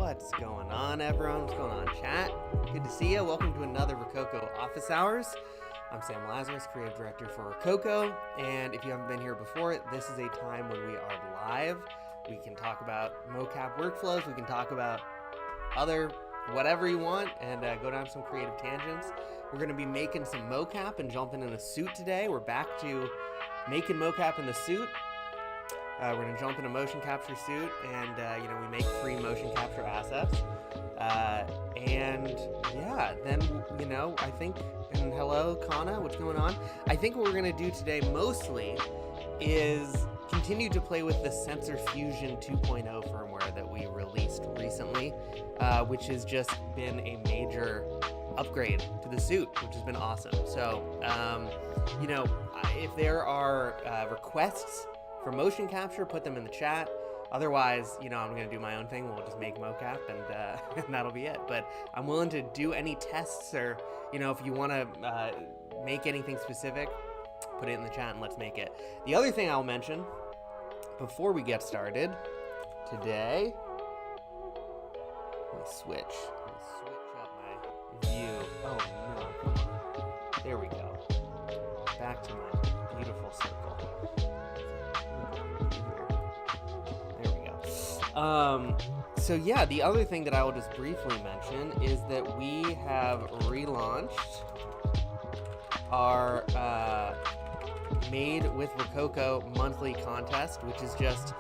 What's going on, everyone? What's going on, chat? Good to see you. Welcome to another Rokoko Office Hours. I'm Sam Lazarus, Creative Director for Rokoko, and if you haven't been here before, this is a time when we are live. We can talk about mocap workflows, we can talk about other whatever you want, and go down some creative tangents. We're going to be making some mocap and jumping in a suit today. We're back to making mocap in the suit. We're going to jump in a motion capture suit, and we make free motion capture assets. And yeah, then I think, and hello Kana, what's going on? I think what we're going to do today mostly is continue to play with the Sensor Fusion 2.0 firmware that we released recently, which has just been a major upgrade to the suit, which has been awesome. So, if there are requests for motion capture, put them in the chat. Otherwise, I'm going to do my own thing. We'll just make mocap and that'll be it. But I'm willing to do any tests or, if you want to make anything specific, put it in the chat and let's make it. The other thing I'll mention before we get started today, let me switch up my view. Oh no, come on. There we go. Back to my beautiful circle. There we go. So yeah, the other thing that I will just briefly mention is that we have relaunched our Made with Rokoko monthly contest, which is just,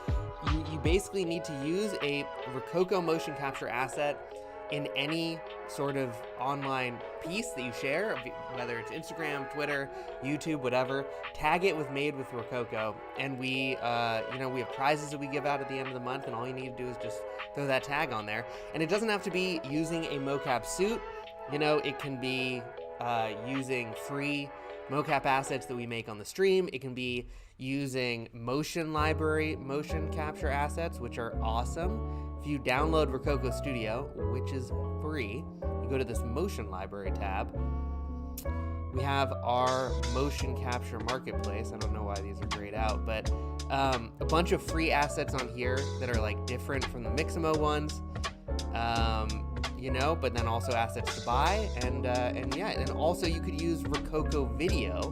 you basically need to use a Rokoko motion capture asset in any sort of online piece that you share, whether it's Instagram, Twitter, YouTube, whatever. Tag it with Made with Rokoko, and we have prizes that we give out at the end of the month, and all you need to do is just throw that tag on there. And it doesn't have to be using a mocap suit. It can be using free mocap assets that we make on the stream. It can be using motion library motion capture assets, which are awesome. If you download Rokoko Studio, which is free, you go to this motion library tab. We have our motion capture marketplace. I don't know why these are grayed out, but a bunch of free assets on here that are like different from the Mixamo ones. But then also assets to buy, and also you could use Rokoko Video,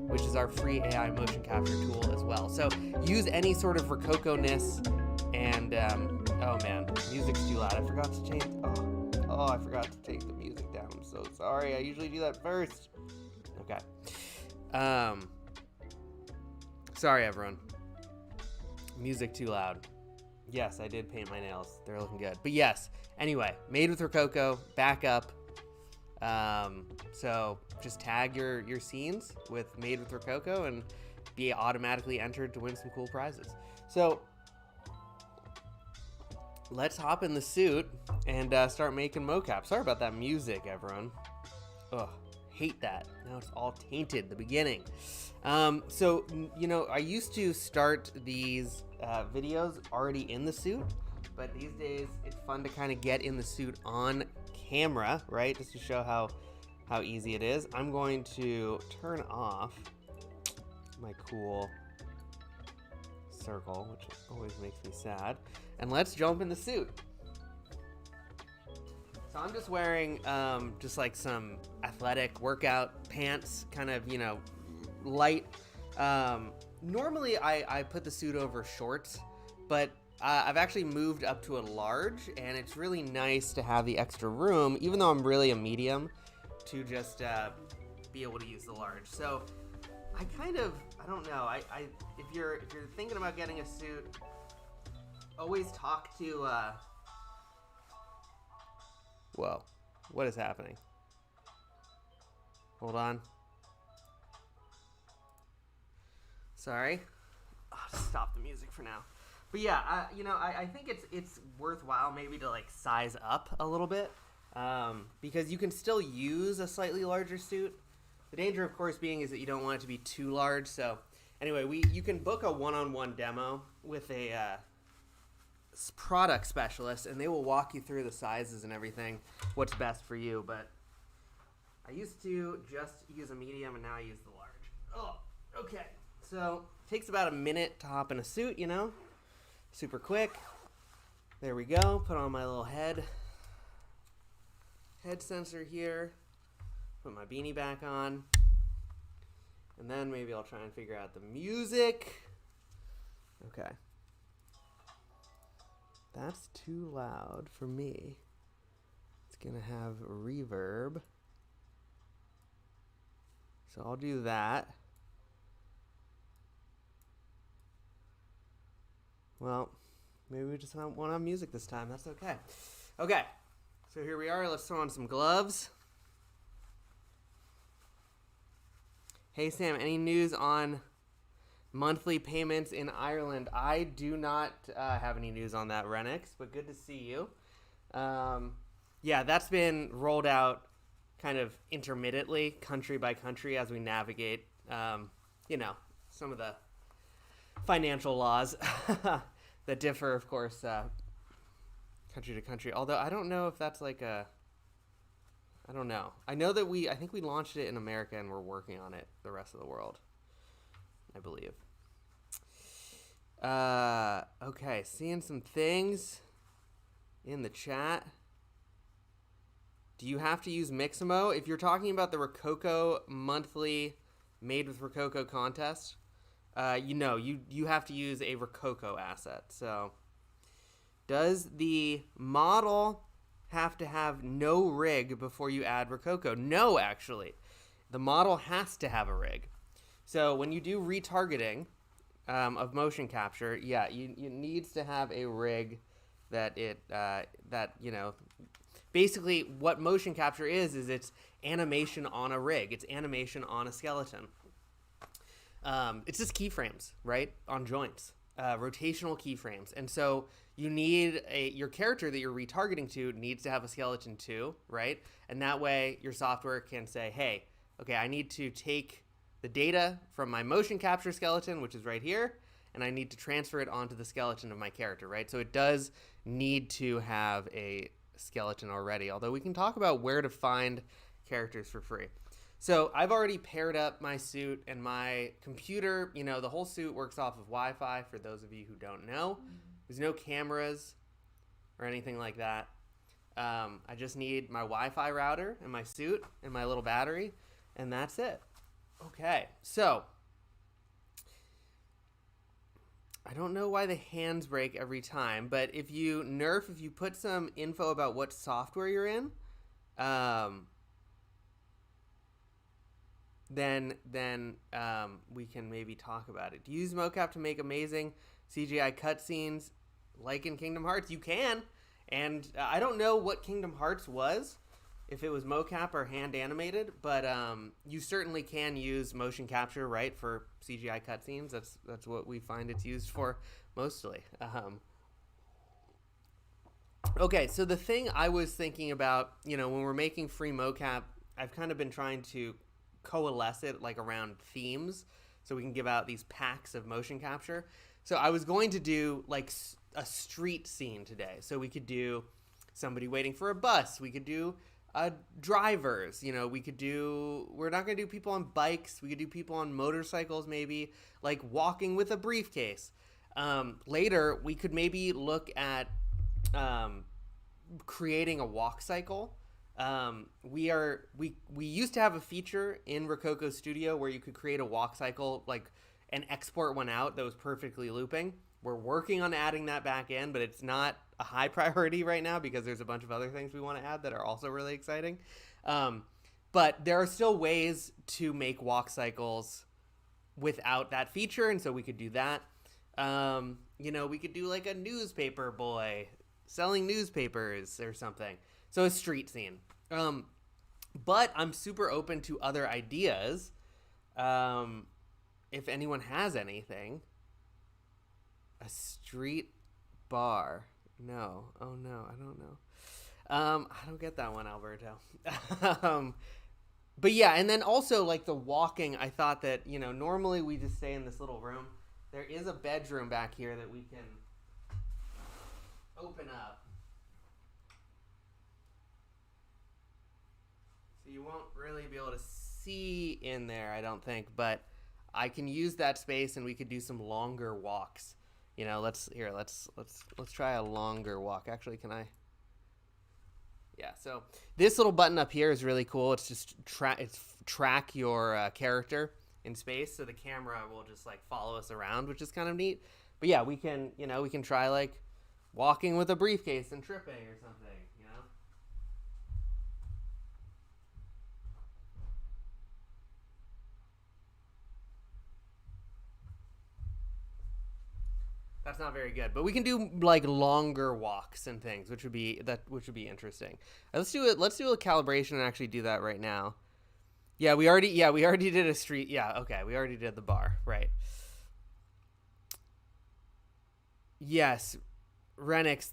which is our free AI motion capture tool as well. So use any sort of Rokoko-ness, and oh man, music's too loud. I forgot to change. I forgot to take the music down. I'm so sorry. I usually do that first. Okay. Sorry everyone. Music too loud. Yes, I did paint my nails. They're looking good. But yes, anyway, Made with Rokoko, back up. So just tag your scenes with Made with Rokoko and be automatically entered to win some cool prizes. So let's hop in the suit and start making mocap. Sorry about that music, everyone. Ugh, hate that. Now it's all tainted, the beginning. I used to start these videos already in the suit, but these days it's fun to kind of get in the suit on camera, right? Just to show how easy it is. I'm going to turn off my cool circle, which always makes me sad, and let's jump in the suit. So I'm just wearing just like some athletic workout pants, kind of, light. Normally I put the suit over shorts, but I've actually moved up to a large, and it's really nice to have the extra room, even though I'm really a medium, to just be able to use the large. So I don't know. If you're thinking about getting a suit, always talk to whoa, what is happening? Hold on. Sorry. I'll just stop the music for now. But yeah, I think it's worthwhile maybe to like size up a little bit, because you can still use a slightly larger suit. The danger, of course, being is that you don't want it to be too large. So anyway, you can book a one-on-one demo with a product specialist, and they will walk you through the sizes and everything, what's best for you. But I used to just use a medium, and now I use the large. Oh, okay. So, takes about a minute to hop in a suit, super quick. There we go. Put on my little head sensor here. Put my beanie back on. And then maybe I'll try and figure out the music. Okay. That's too loud for me. It's going to have reverb. So I'll do that. Well, maybe we just won't have music this time. That's okay. Okay. So here we are. Let's throw on some gloves. Hey, Sam, any news on monthly payments in Ireland? I do not have any news on that, Renix, but good to see you. Yeah, that's been rolled out kind of intermittently, country by country, as we navigate, some of the financial laws that differ, of course, country to country. Although I don't know if that's like I don't know. I know that I think we launched it in America and we're working on it the rest of the world, I believe. Okay, seeing some things in the chat. Do you have to use Mixamo? If you're talking about the Rokoko monthly Made with Rokoko contest, you have to use a Rokoko asset. So, does the model have to have no rig before you add Rokoko? No, actually. The model has to have a rig. So when you do retargeting of motion capture, yeah, you needs to have a rig that basically what motion capture is it's animation on a rig. It's animation on a skeleton. It's just keyframes, right? On joints, rotational keyframes. And so you need your character that you're retargeting to needs to have a skeleton too, right? And that way your software can say, hey, okay, I need to take the data from my motion capture skeleton, which is right here, and I need to transfer it onto the skeleton of my character, right? So it does need to have a skeleton already, although we can talk about where to find characters for free. So I've already paired up my suit and my computer. The whole suit works off of Wi-Fi, for those of you who don't know. There's no cameras or anything like that. I just need my Wi-Fi router and my suit and my little battery, and that's it. Okay, so I don't know why the hands break every time, but if you put some info about what software you're in, then we can maybe talk about it. Do you use Mocap to make amazing CGI cutscenes like in Kingdom Hearts? You can, and I don't know what Kingdom Hearts was, if it was mocap or hand animated, but you certainly can use motion capture, right, for CGI cutscenes. That's what we find it's used for mostly. Okay, so the thing I was thinking about, when we're making free mocap, I've kind of been trying to coalesce it like around themes, so we can give out these packs of motion capture. So I was going to do like a street scene today. So we could do somebody waiting for a bus. We could do drivers. We're not going to do people on bikes. We could do people on motorcycles, maybe like walking with a briefcase. Later, we could maybe look at creating a walk cycle. We used to have a feature in Rokoko Studio where you could create a walk cycle, like, and export one out that was perfectly looping. We're working on adding that back in, but it's not a high priority right now because there's a bunch of other things we want to add that are also really exciting. But there are still ways to make walk cycles without that feature, and so we could do that. We could do like a newspaper boy selling newspapers or something. So a street scene. But I'm super open to other ideas. If anyone has anything. A street bar. No. Oh, no. I don't know. I don't get that one, Alberto. But yeah, and then also like the walking, I thought that, normally we just stay in this little room. There is a bedroom back here that we can open up. So you won't really be able to see in there, I don't think, but I can use that space and we could do some longer walks. You know, let's try a longer walk. Actually, can I? Yeah, so this little button up here is really cool. It's just track your character in space, so the camera will just like follow us around, which is kind of neat. But yeah, we can, you know, we can try like walking with a briefcase and tripping or something, you know. That's not very good, but we can do like longer walks and things, which would be interesting. Let's do it. Let's do a calibration and actually do that right now. We already did a street. Yeah, okay, we already did the bar, right? Yes, Renix.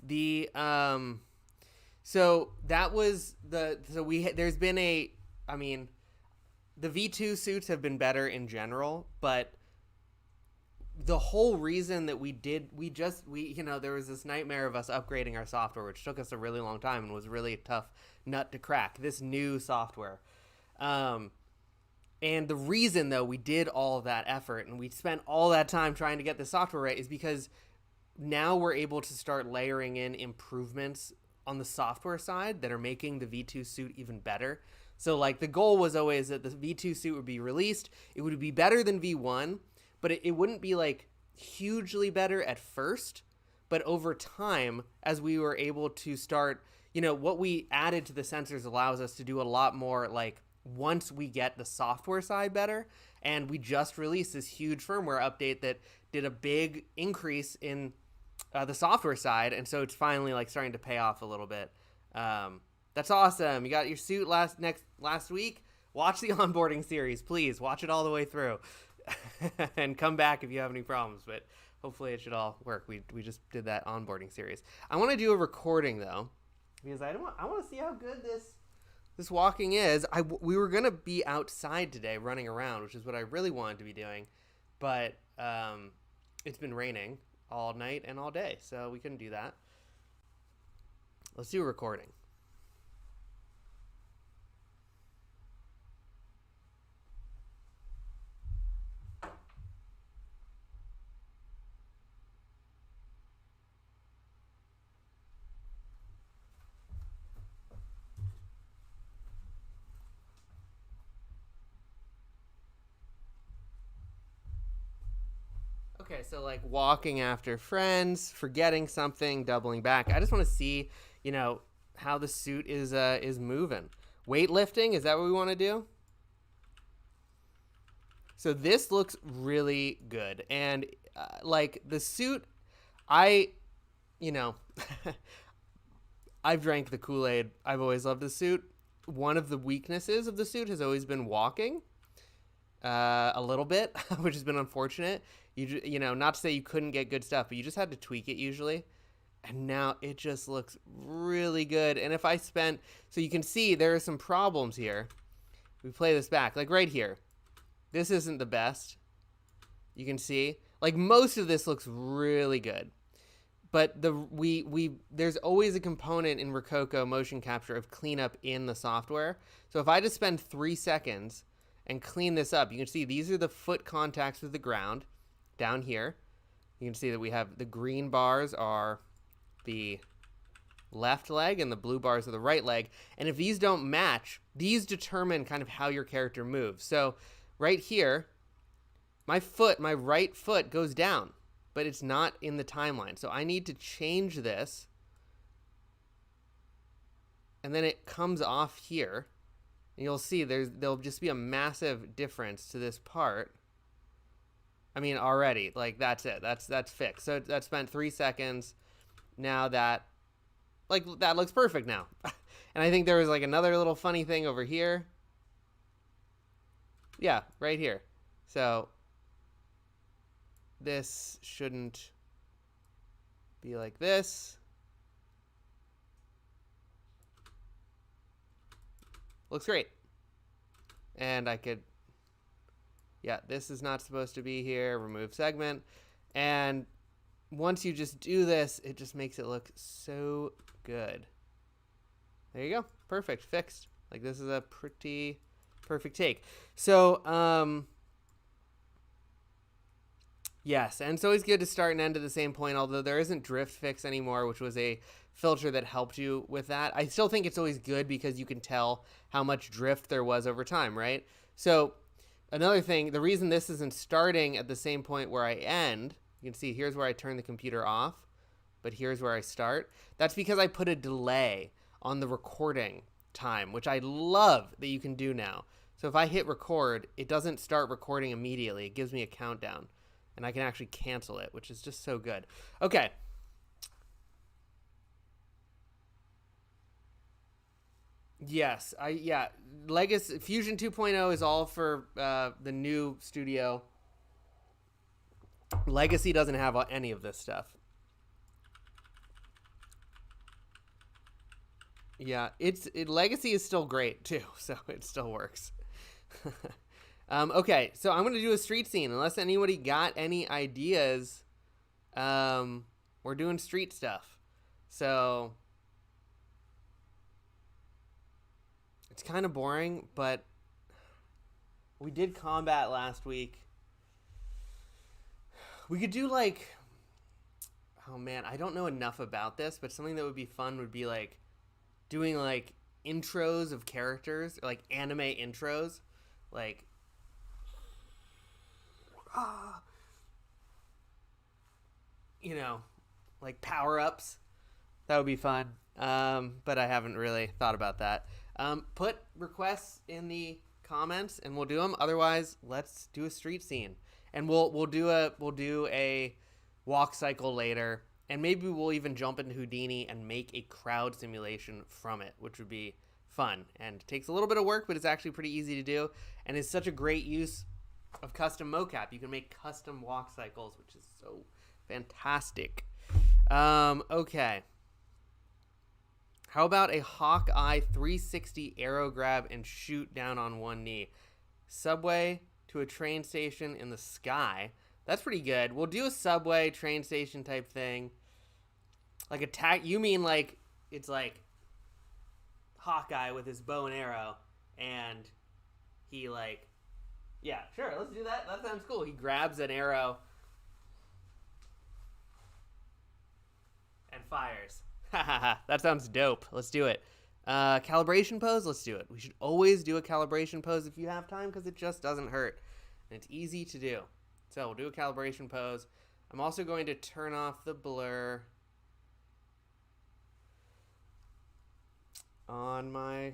So that was there's been I mean, the V2 suits have been better in general, but the whole reason that there was this nightmare of us upgrading our software, which took us a really long time and was really a tough nut to crack, this new software. And the reason, though, we did all of that effort and we spent all that time trying to get the software right is because now we're able to start layering in improvements on the software side that are making the V2 suit even better. So like the goal was always that the V2 suit would be released. It would be better than V1, but it wouldn't be like hugely better at first. But over time, as we were able to start, you know, what we added to the sensors allows us to do a lot more like once we get the software side better. And we just released this huge firmware update that did a big increase in the software side, and so it's finally like starting to pay off a little bit. That's awesome. You got your suit last week. Watch the onboarding series, please. Watch it all the way through, and come back if you have any problems. But hopefully it should all work. We just did that onboarding series. I want to do a recording though, because I want to see how good this walking is. We were gonna be outside today running around, which is what I really wanted to be doing, but it's been raining all night and all day, so we couldn't do that. Let's do a recording. Okay, so like walking after friends, forgetting something, doubling back. I just want to see, you know, how the suit is moving. Weightlifting, is that what we want to do? So this looks really good, and like the suit, you know, I've drank the Kool-Aid. I've always loved the suit. One of the weaknesses of the suit has always been walking. A little bit, which has been unfortunate. You know, not to say you couldn't get good stuff, but you just had to tweak it usually. And now it just looks really good. And if I spent, so you can see there are some problems here. We play this back, like right here. This isn't the best. You can see, like most of this looks really good. But there's always a component in Rokoko motion capture of cleanup in the software. So if I just spend 3 seconds and clean this up, you can see these are the foot contacts with the ground down here. You can see that we have the green bars are the left leg and the blue bars are the right leg. And if these don't match, these determine kind of how your character moves. So right here, my right foot goes down, but it's not in the timeline. So I need to change this. And then it comes off here. And you'll see there'll just be a massive difference to this part. I mean, already, like that's it. That's fixed. So that spent 3 seconds. Now that looks perfect now. And I think there was like another little funny thing over here. Yeah, right here. So this shouldn't be like this. Looks great. And I could, yeah, this is not supposed to be here. Remove segment. And once you just do this, it just makes it look so good. There you go. Perfect. Fixed. Like this is a pretty perfect take. So, Yes, and it's always good to start and end at the same point, although there isn't drift fix anymore, which was a filter that helped you with that. I still think it's always good because you can tell how much drift there was over time, right? So another thing, the reason this isn't starting at the same point where I end, you can see here's where I turn the computer off, but here's where I start. That's because I put a delay on the recording time, which I love that you can do now. So if I hit record, it doesn't start recording immediately. It gives me a countdown. And I can actually cancel it, which is just so good. Okay. Yes, Legacy Fusion 2.0 is all for the new studio. Legacy doesn't have any of this stuff. Yeah, Legacy is still great too, so it still works. Okay, so I'm gonna do a street scene. Unless anybody got any ideas, we're doing street stuff. So it's kind of boring, but we did combat last week. We could do like, oh man, I don't know enough about this, but something that would be fun would be like doing like intros of characters, or like anime intros, like you know, like power-ups. That would be fun. But I haven't really thought about that. Put requests in the comments and we'll do them. Otherwise, let's do a street scene. And we'll do a walk cycle later, and maybe we'll even jump into Houdini and make a crowd simulation from it, which would be fun. And it takes a little bit of work, but it's actually pretty easy to do, and it's such a great use of custom mocap. You can make custom walk cycles, which is so fantastic. Okay. How about a Hawkeye 360 arrow grab and shoot down on one knee? Subway to a train station in the sky. That's pretty good. We'll do a subway train station type thing. Like attack. You mean like it's like Hawkeye with his bow and arrow, and he like, yeah, sure, let's do that. That sounds cool. He grabs an arrow and fires. That sounds dope. Let's do it. Calibration pose, let's do it. We should always do a calibration pose if you have time, because it just doesn't hurt. And it's easy to do. So we'll do a calibration pose. I'm also going to turn off the blur on my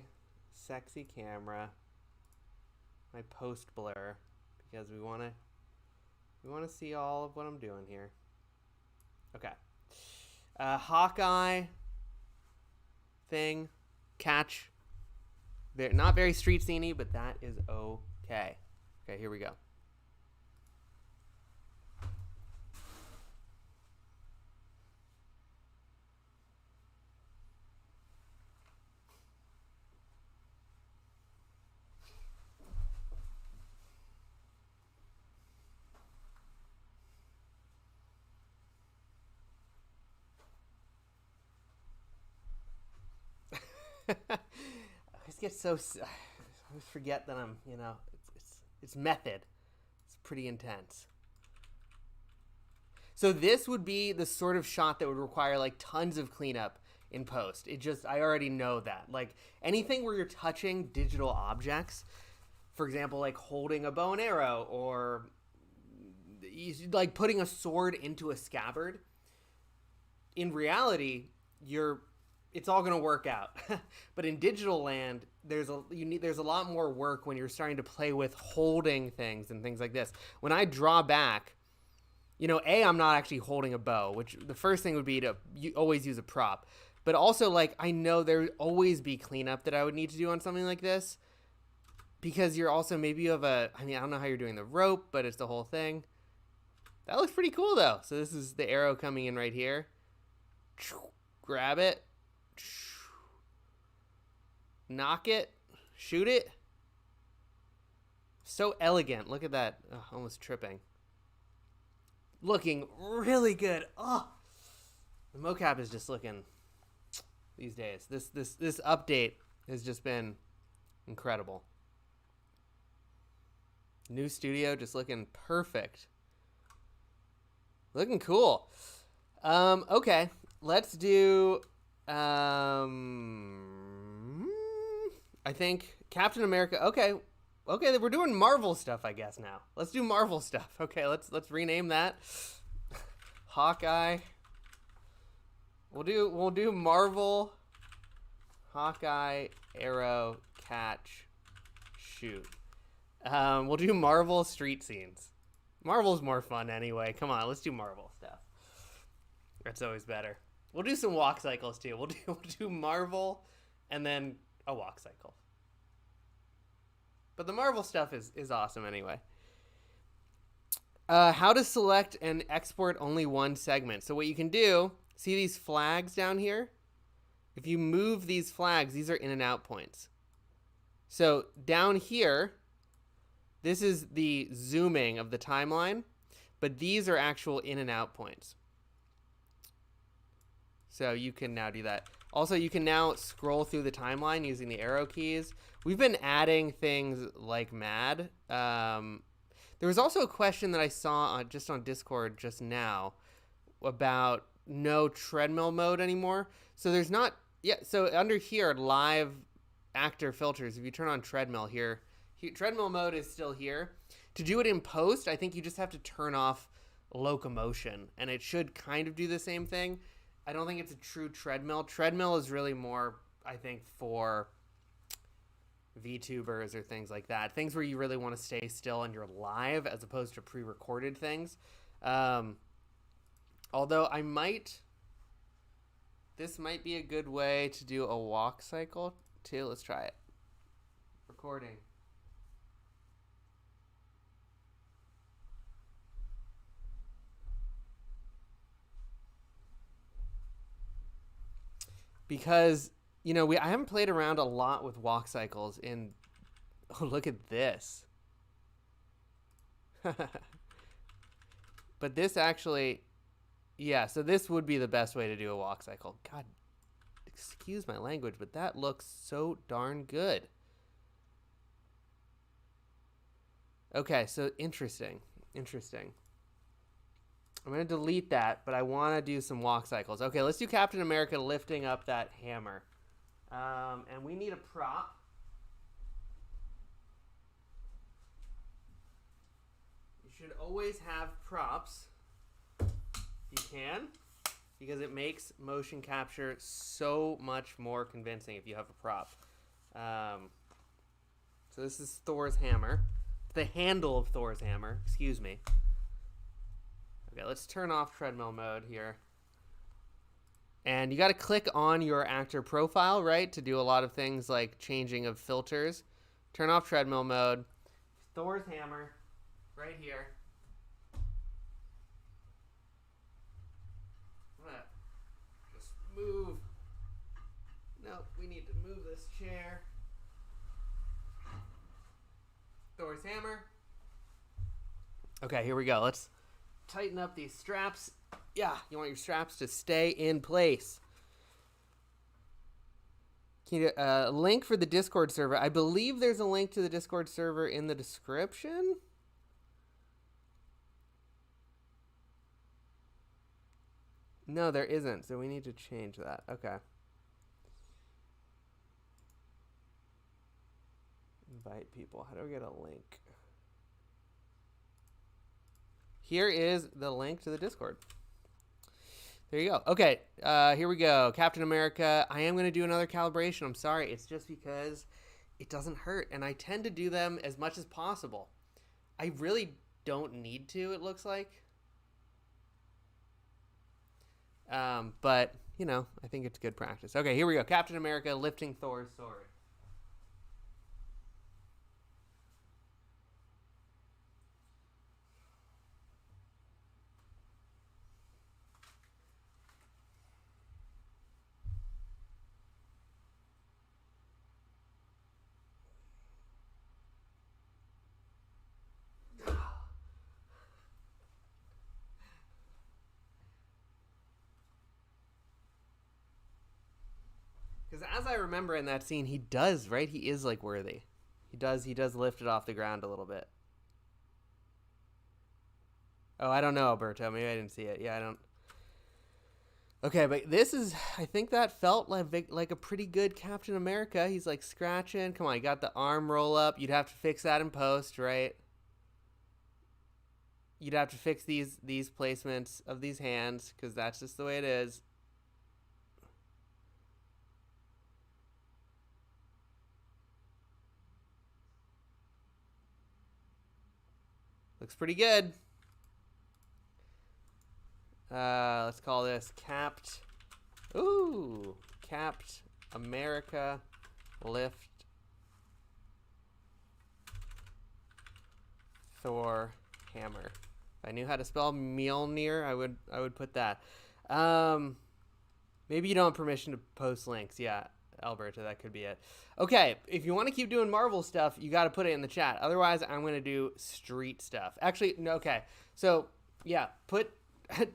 sexy camera, my post blur, because we want to see all of what I'm doing here. Okay. Hawkeye thing, catch. They're not very street sceney, but that is okay. Okay, here we go. I just get so, I always forget that I'm, it's method. It's pretty intense. So this would be the sort of shot that would require like tons of cleanup in post. I already know that. Like anything where you're touching digital objects, for example, like holding a bow and arrow, or like putting a sword into a scabbard, in reality, it's all going to work out. But in digital land, there's a lot more work when you're starting to play with holding things and things like this. When I draw back, I'm not actually holding a bow, which the first thing would be to always use a prop. But also, like, I know there would always be cleanup that I would need to do on something like this, because you're also, maybe you have I don't know how you're doing the rope, but it's the whole thing. That looks pretty cool, though. So this is the arrow coming in right here. Grab it. Knock it. Shoot it. So elegant. Look at that. Oh, almost tripping. Looking really good. Oh, the mocap is just looking these days. This update has just been incredible. New studio just looking perfect. Looking cool. Okay. Let's do I think Captain America. Okay. Okay, we're doing Marvel stuff, I guess now. Let's do Marvel stuff. Okay, let's rename that. Hawkeye. We'll do Marvel Hawkeye Arrow Catch Shoot. We'll do Marvel street scenes. Marvel's more fun anyway. Come on, let's do Marvel stuff. That's always better. We'll do some walk cycles too. We'll do Marvel and then a walk cycle. But the Marvel stuff is awesome anyway. How to select and export only one segment. So what you can do, see these flags down here? If you move these flags, these are in and out points. So down here, this is the zooming of the timeline, but these are actual in and out points. So you can now do that. Also, you can now scroll through the timeline using the arrow keys. We've been adding things like mad. There was also a question that I saw just on Discord just now about no treadmill mode anymore. So there's not, so under here, live actor filters, if you turn on treadmill here, treadmill mode is still here. To do it in post, I think you just have to turn off locomotion, and it should kind of do the same thing. I don't think it's a true treadmill. Treadmill is really more, I think, for VTubers or things like that. Things where you really want to stay still and you're live as opposed to pre-recorded things. Although this might be a good way to do a walk cycle too. Let's try it. Recording. Because, I haven't played around a lot with walk cycles in... Oh, look at this. But this actually... Yeah, so this would be the best way to do a walk cycle. God, excuse my language, but that looks so darn good. Okay, so interesting. I'm going to delete that, but I want to do some walk cycles. Okay, let's do Captain America lifting up that hammer. And we need a prop. You should always have props. You can, because it makes motion capture so much more convincing if you have a prop. So this is Thor's hammer. The handle of Thor's hammer. Excuse me. Okay, let's turn off treadmill mode here. And you got to click on your actor profile, right, to do a lot of things like changing of filters. Turn off treadmill mode. Thor's hammer, right here. I'm gonna just move. No, we need to move this chair. Thor's hammer. Okay, here we go. Let's tighten up these straps. Yeah, you want your straps to stay in place. Can you link for the Discord server? I believe there's a link to the Discord server in the description. No, there isn't, so we need to change that. Okay. Invite people. How do we get a link? Here is the link to the Discord. There you go. Okay, here we go. Captain America. I am going to do another calibration. I'm sorry. It's just because it doesn't hurt, and I tend to do them as much as possible. I really don't need to, it looks like. But, I think it's good practice. Okay, here we go. Captain America lifting Thor's sword. Because as I remember in that scene, he does, right? He is, worthy. He does lift it off the ground a little bit. Oh, I don't know, Alberto. Maybe I didn't see it. Yeah, I don't. Okay, but this is, I think that felt like a pretty good Captain America. He's like scratching. Come on, you got the arm roll up. You'd have to fix that in post, right? You'd have to fix these placements of these hands because that's just the way it is. Looks pretty good. Let's call this Capped. Ooh, Capped America Lift Thor Hammer. If I knew how to spell Mjolnir, I would put that. Maybe you don't have permission to post links. Yeah, Alberta, that could be it. Okay, if you want to keep doing Marvel stuff, you got to put it in the chat. Otherwise, I'm going to do street stuff. Actually, no, okay. So, yeah, put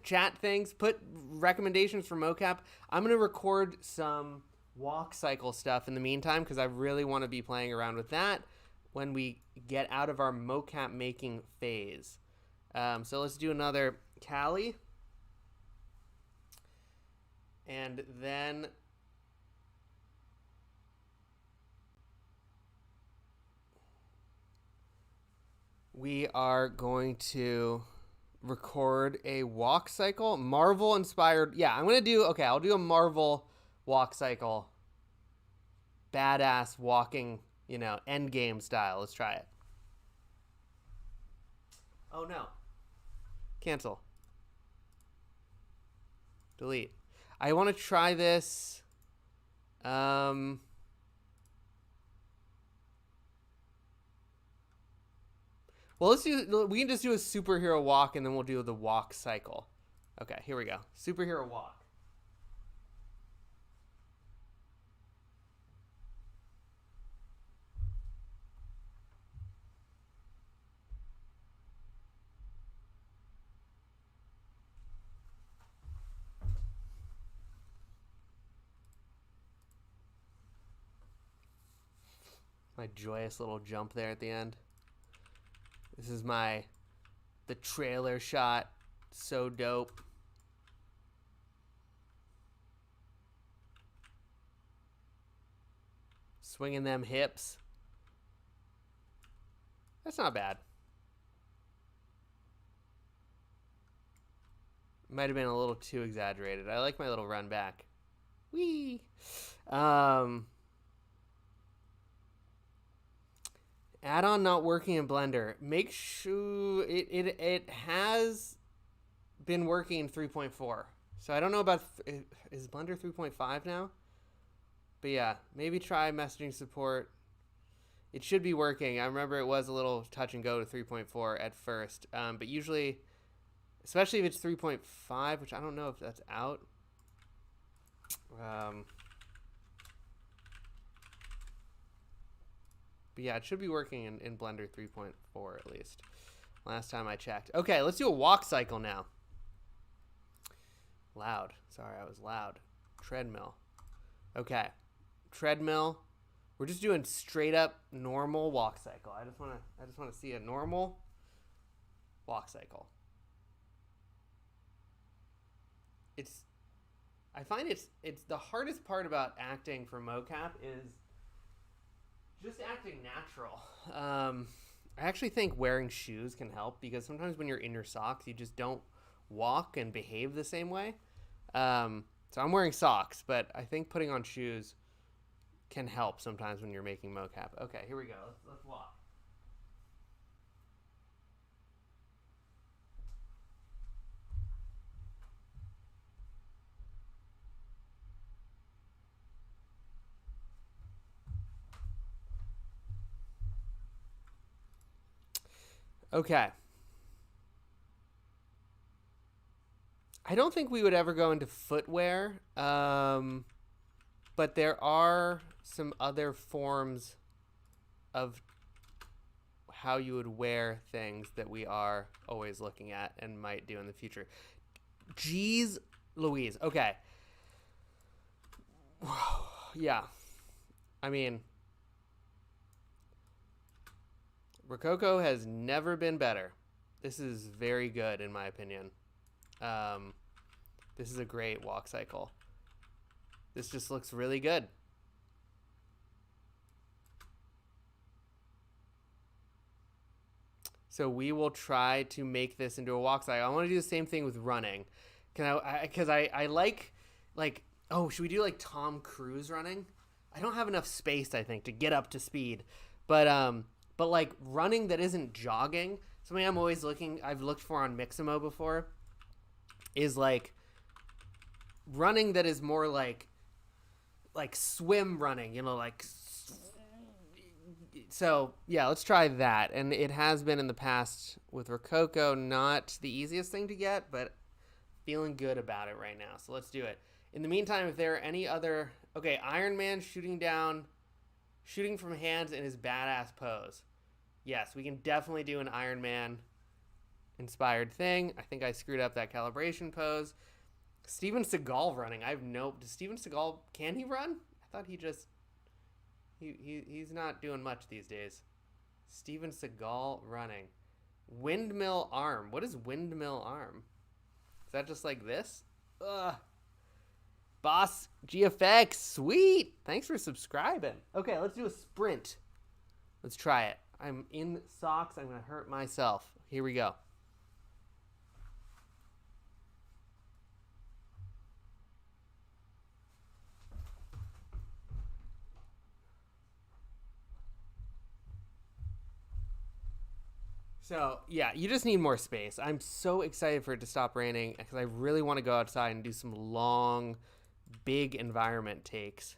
chat things, put recommendations for mocap. I'm going to record some walk cycle stuff in the meantime because I really want to be playing around with that when we get out of our mocap making phase. So let's do another Cali. And then we are going to record a walk cycle, Marvel inspired. Yeah, I'm going to do, okay, I'll do a Marvel walk cycle. Badass walking, you know, end game style. Let's try it. Oh no. Cancel. Delete. I want to try this. Well, let's do. We can just do a superhero walk, and then we'll do the walk cycle. Okay, here we go. Superhero walk. My joyous little jump there at the end. This is the trailer shot. So dope. Swinging them hips. That's not bad. Might have been a little too exaggerated. I like my little run back. Whee! Add-on not working in Blender. Make sure it has been working in 3.4. So I don't know about, is Blender 3.5 now? But yeah, maybe try messaging support. It should be working. I remember it was a little touch and go to 3.4 at first. But usually, especially if it's 3.5, which I don't know if that's out. But yeah, it should be working in Blender 3.4 at least. Last time I checked. Okay, let's do a walk cycle now. Loud. Sorry, I was loud. Treadmill. Okay. Treadmill. We're just doing straight up normal walk cycle. I just want to see a normal walk cycle. I find it's the hardest part about acting for mocap is just acting natural. I actually think wearing shoes can help because sometimes when you're in your socks, you just don't walk and behave the same way. So I'm wearing socks, but I think putting on shoes can help sometimes when you're making mocap. Okay, here we go. Let's walk. Okay. I don't think we would ever go into footwear, but there are some other forms of how you would wear things that we are always looking at and might do in the future. Jeez Louise. Okay. Yeah. I mean, Rokoko has never been better. This is very good in my opinion. This is a great walk cycle. This just looks really good. So we will try to make this into a walk cycle. I want to do the same thing with running. Because I like, oh, should we do like Tom Cruise running? I don't have enough space, I think, to get up to speed. But like running that isn't jogging, something I've looked for on Mixamo before, is like running that is more like swim running, you know, like. So yeah, let's try that. And it has been in the past with Rokoko, not the easiest thing to get, but feeling good about it right now. So let's do it. In the meantime, if there are any other, okay, Iron Man shooting from hands in his badass pose. Yes, we can definitely do an Iron Man inspired thing. I think I screwed up that calibration pose. Steven Seagal running. Does Steven Seagal, can he run? I thought he just, he's not doing much these days. Steven Seagal running. Windmill arm. What is windmill arm? Is that just like this? Ugh. Boss GFX, sweet. Thanks for subscribing. Okay, let's do a sprint. Let's try it. I'm in socks. I'm going to hurt myself. Here we go. So, yeah, you just need more space. I'm so excited for it to stop raining because I really want to go outside and do some long, big environment takes.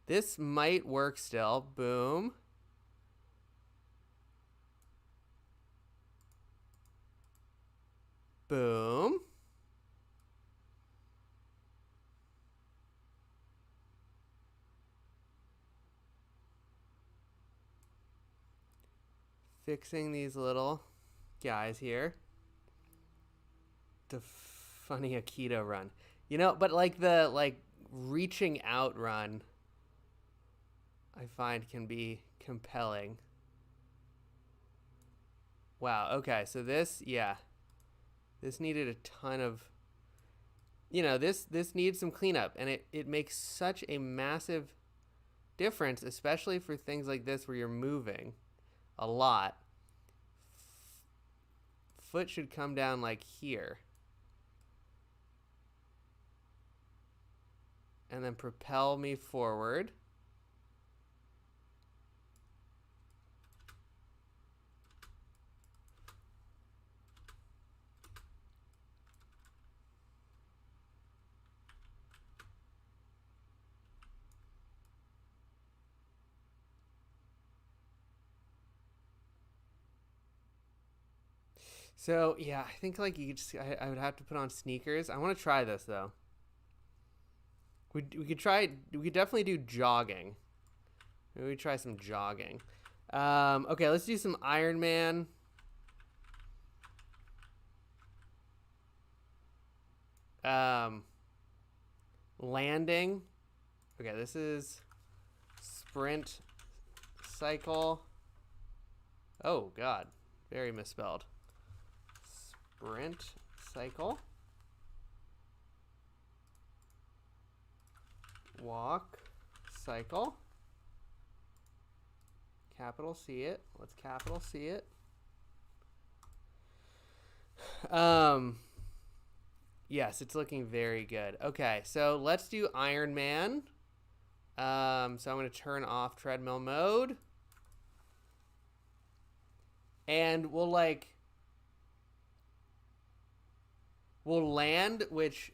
This might work still. Boom. Boom. Fixing these little guys here. The funny Aikido run. You know, but like the reaching out run, I find can be compelling. Wow, okay, so this, yeah. This needed a ton of, you know, this needs some cleanup, and it makes such a massive difference, especially for things like this where you're moving a lot. Foot should come down like here. And then propel me forward. So, yeah, I think like you just, I would have to put on sneakers. I want to try this though. We could definitely do jogging. Maybe we try some jogging. Okay, let's do some Iron Man. Landing. Okay, this is sprint cycle. Oh, God. Very misspelled. Sprint cycle. Walk cycle. Capital C it. Let's capital C it. Yes, it's looking very good. Okay, so let's do Iron Man. So I'm going to turn off treadmill mode. And we'll land, which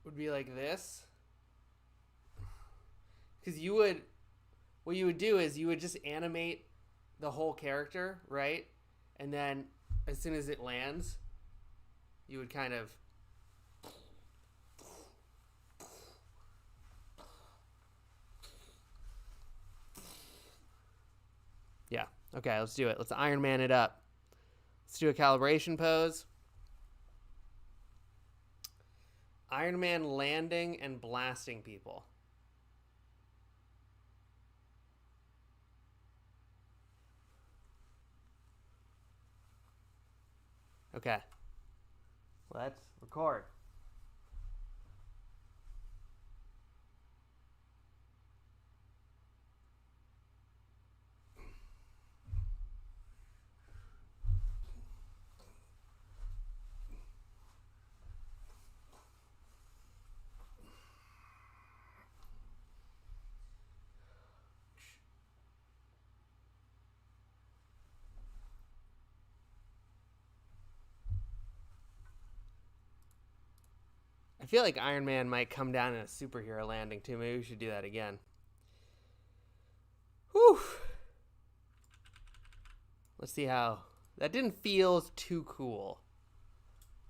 would be like this. Because what you would do is you would just animate the whole character, right? And then as soon as it lands, you would kind of yeah. Okay, let's do it. Let's Iron Man it up. Let's do a calibration pose. Iron Man landing and blasting people. Okay. Let's record. I feel like Iron Man might come down in a superhero landing too. Maybe we should do that again. Whew. Let's see how... That didn't feel too cool.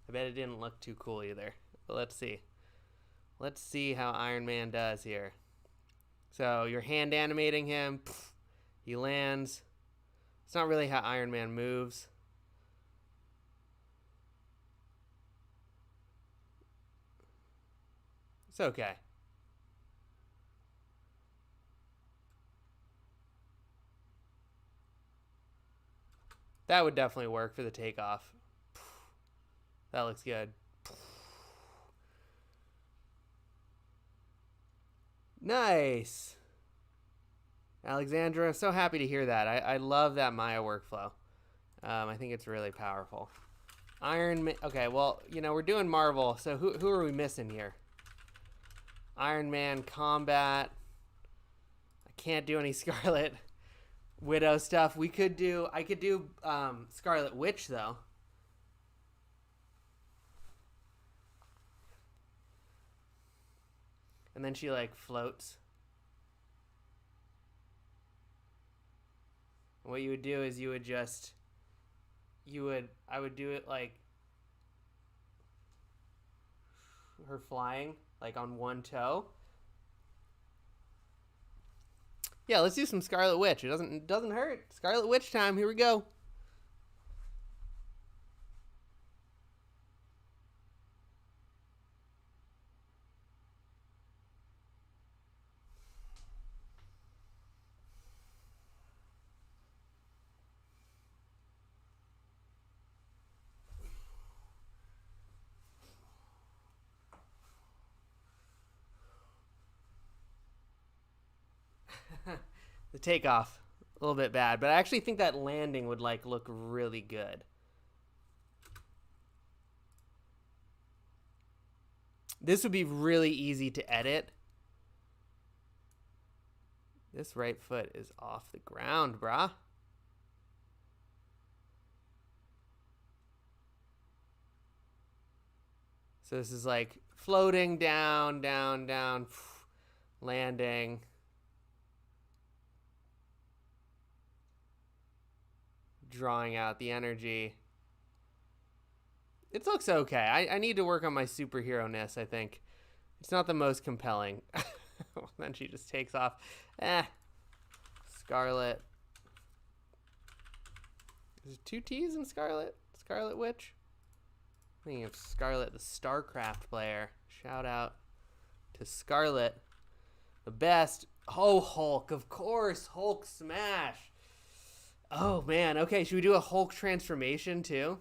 I bet it didn't look too cool either. But let's see. Let's see how Iron Man does here. So you're hand animating him. He lands. It's not really how Iron Man moves. It's okay. That would definitely work for the takeoff. That looks good. Nice. Alexandra, so happy to hear that. I love that Maya workflow. I think it's really powerful. Iron Man. Okay, well, you know, we're doing Marvel, so who are we missing here? Iron Man combat. I can't do any Scarlet Widow stuff. I could do Scarlet Witch though. And then she like floats. And what you would do is I would do it like her flying like on one toe. Yeah, let's do some Scarlet Witch. It doesn't hurt. Scarlet Witch time. Here we go. The takeoff, a little bit bad, but I actually think that landing would like look really good. This would be really easy to edit. This right foot is off the ground, brah. So this is like floating down, down, down, landing. Drawing out the energy. It looks okay. I need to work on my superhero-ness, I think. It's not the most compelling. Then she just takes off. Scarlet. Is it 2 T's in Scarlet? Scarlet Witch? I'm thinking of Scarlet, the StarCraft player. Shout out to Scarlet. The best. Oh, Hulk. Of course. Hulk smash. Oh, man. Okay, should we do a Hulk transformation, too?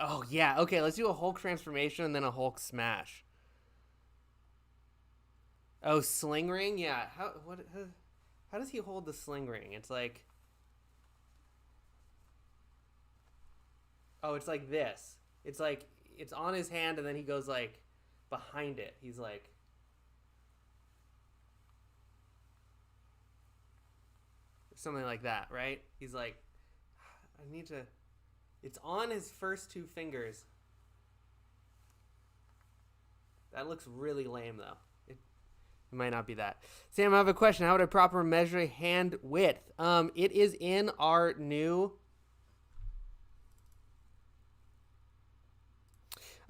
Oh, yeah. Okay, let's do a Hulk transformation and then a Hulk smash. Oh, sling ring? Yeah. How does he hold the sling ring? It's like... Oh, it's like this. It's like, it's on his hand and then he goes, like, behind it. He's like... Something like that, right? He's like, I need to... It's on his first 2 fingers. That looks really lame, though. It might not be that. Sam, I have a question. How would I proper measure hand width? It is in our new...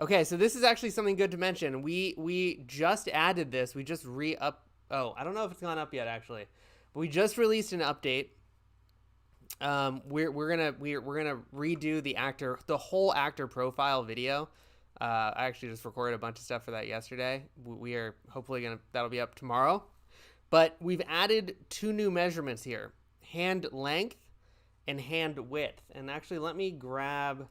Okay, so this is actually something good to mention. We just added this. We just re-up... Oh, I don't know if it's gone up yet, actually. But we just released an update we're gonna redo the whole actor profile video. I actually just recorded a bunch of stuff for that yesterday. We are hopefully that'll be up tomorrow. But we've added 2 new measurements here: hand length and hand width. And actually, let me grab.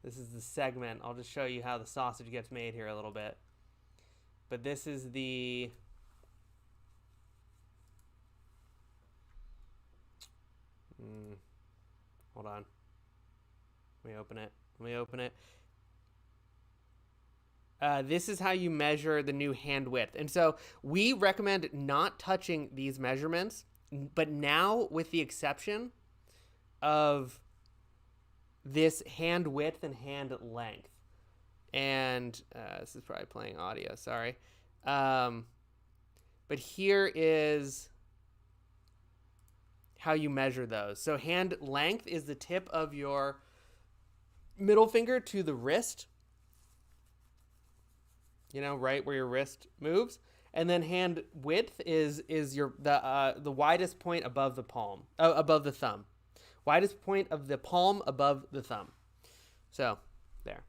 This is the segment. I'll just show you how the sausage gets made here a little bit. But this is the. Hold on. Let me open it. This is how you measure the new hand width. And so we recommend not touching these measurements, but now with the exception of this hand width and hand length. And this is probably playing audio, sorry. But here is how you measure those. So hand length is the tip of your middle finger to the wrist. You know, right where your wrist moves. And then hand width is the widest point above the palm, above the thumb. Widest point of the palm above the thumb. So there,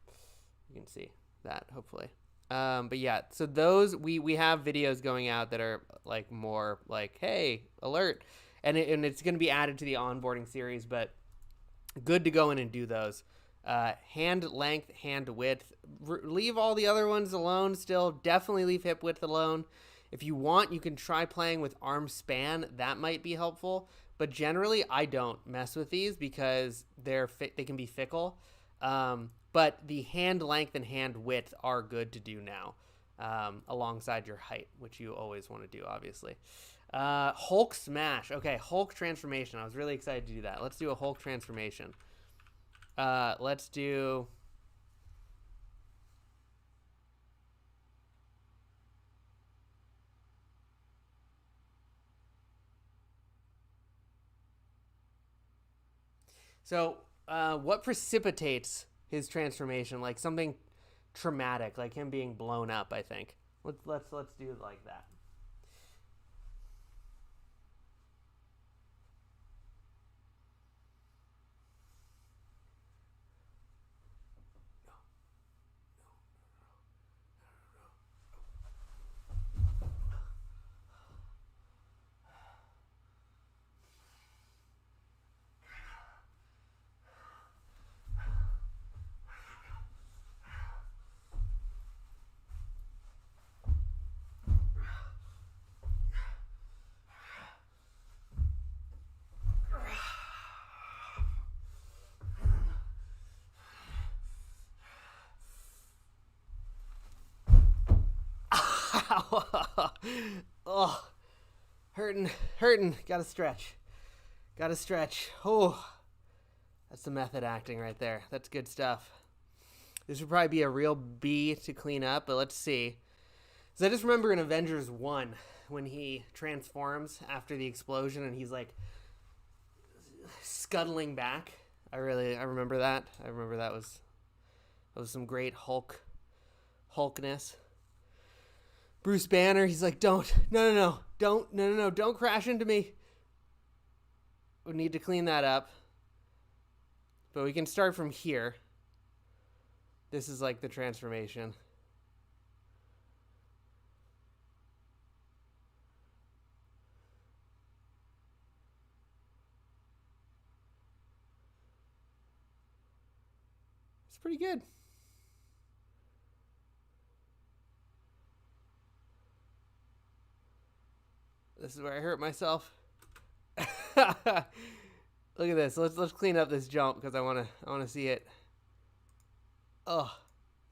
you can see that hopefully. But yeah, so those we have videos going out that are like more like, hey, alert. And it's going to be added to the onboarding series, but good to go in and do those. Hand length, hand width. Leave all the other ones alone still. Definitely leave hip width alone. If you want, you can try playing with arm span. That might be helpful. But generally, I don't mess with these because they can be fickle. But the hand length and hand width are good to do now, alongside your height, which you always want to do, obviously. Hulk smash. Okay, Hulk transformation. I was really excited to do that. Let's do a Hulk transformation. Let's do. So, what precipitates his transformation? Like something traumatic, like him being blown up. I think. Let's do it like that. Oh, hurting. Gotta stretch. Oh, that's the method acting right there. That's good stuff. This would probably be a real B to clean up, but let's see. So I just remember in Avengers 1 when he transforms after the explosion and he's like scuttling back. I remember that. I remember that was some great Hulkness. Bruce Banner, he's like, don't crash into me. We need to clean that up. But we can start from here. This is like the transformation. It's pretty good. This is where I hurt myself. Look at this. Let's clean up this jump because I wanna see it. Oh,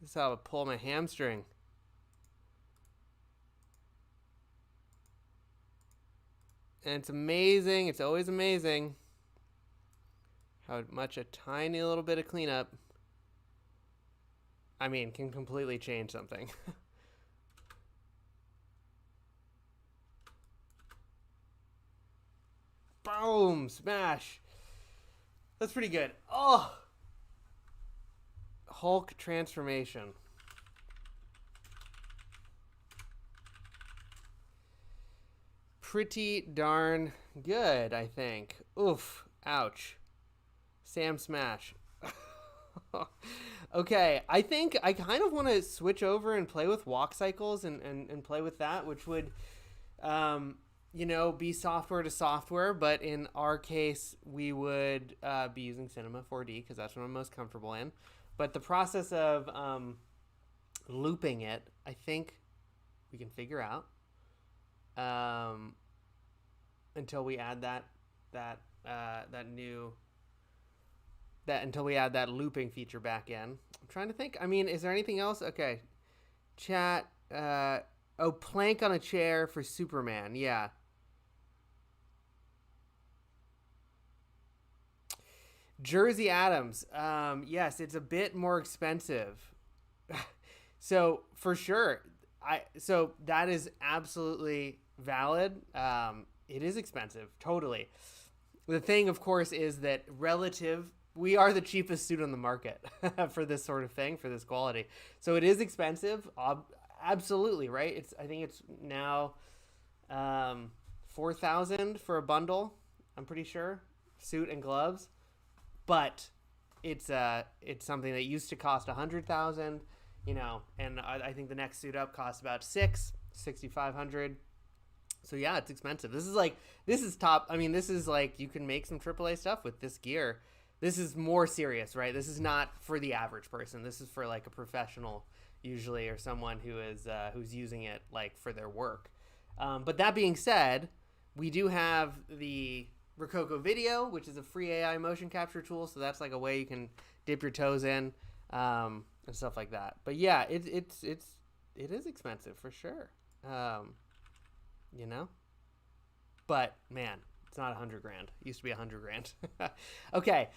this is how I pull my hamstring. And it's amazing. It's always amazing how much a tiny little bit of cleanup, I mean, can completely change something. Boom! Smash! That's pretty good. Oh! Hulk transformation. pretty darn good, I think. Oof. Ouch. Sam Smash. Okay, I think I kind of want to switch over and play with walk cycles and play with that, which would, be software to software. But in our case, we would be using Cinema 4D because that's what I'm most comfortable in. But the process of looping it, I think we can figure out until we add until we add that looping feature back in. I'm trying to think. I mean, is there anything else? Okay. Chat. Plank on a chair for Superman. Yeah. Jersey Adams. Yes, it's a bit more expensive. So for sure. So that is absolutely valid. It is expensive. Totally. The thing, of course, is that we are the cheapest suit on the market for this sort of thing, for this quality. So it is expensive. Absolutely, right? I think it's now $4,000 for a bundle. I'm pretty sure, suit and gloves. But it's something that used to cost $100,000, and I think the next suit up costs about $6,500. So yeah, it's expensive. This is top. I mean, this is like, you can make some AAA stuff with this gear. This is more serious, right? This is not for the average person. This is for like a professional usually, or someone who is who's using it like for their work. But that being said, we do have the Rokoko Video, which is a free AI motion capture tool. So that's like a way you can dip your toes in and stuff like that. But yeah, it is expensive for sure. But man, it's not $100,000. It used to be $100,000. Okay.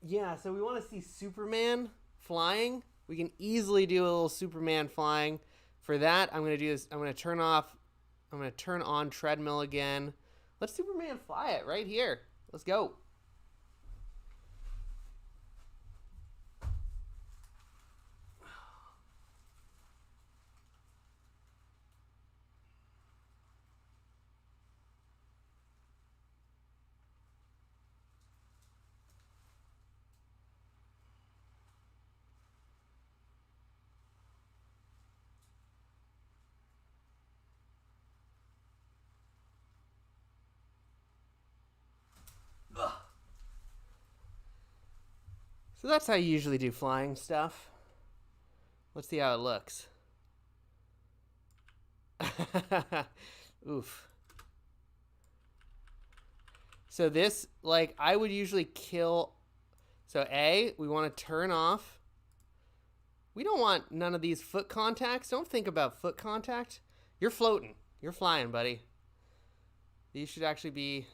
Yeah. So we want to see Superman flying. We can easily do a little Superman flying. For that, I'm going to do this. I'm going to turn on treadmill again. Let's Superman fly it right here. Let's go. So that's how you usually do flying stuff. Let's see how it looks. Oof. So this, like, I would usually kill. So we want to turn off. We don't want none of these foot contacts. Don't think about foot contact. You're floating. You're flying, buddy. These should actually be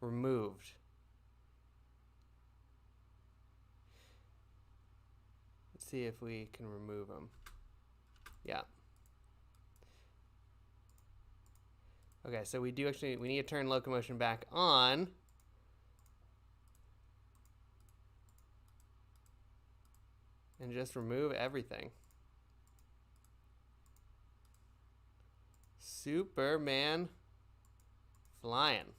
removed. See if we can remove them. Yeah. Okay, so we need to turn locomotion back on. And just remove everything. Superman flying.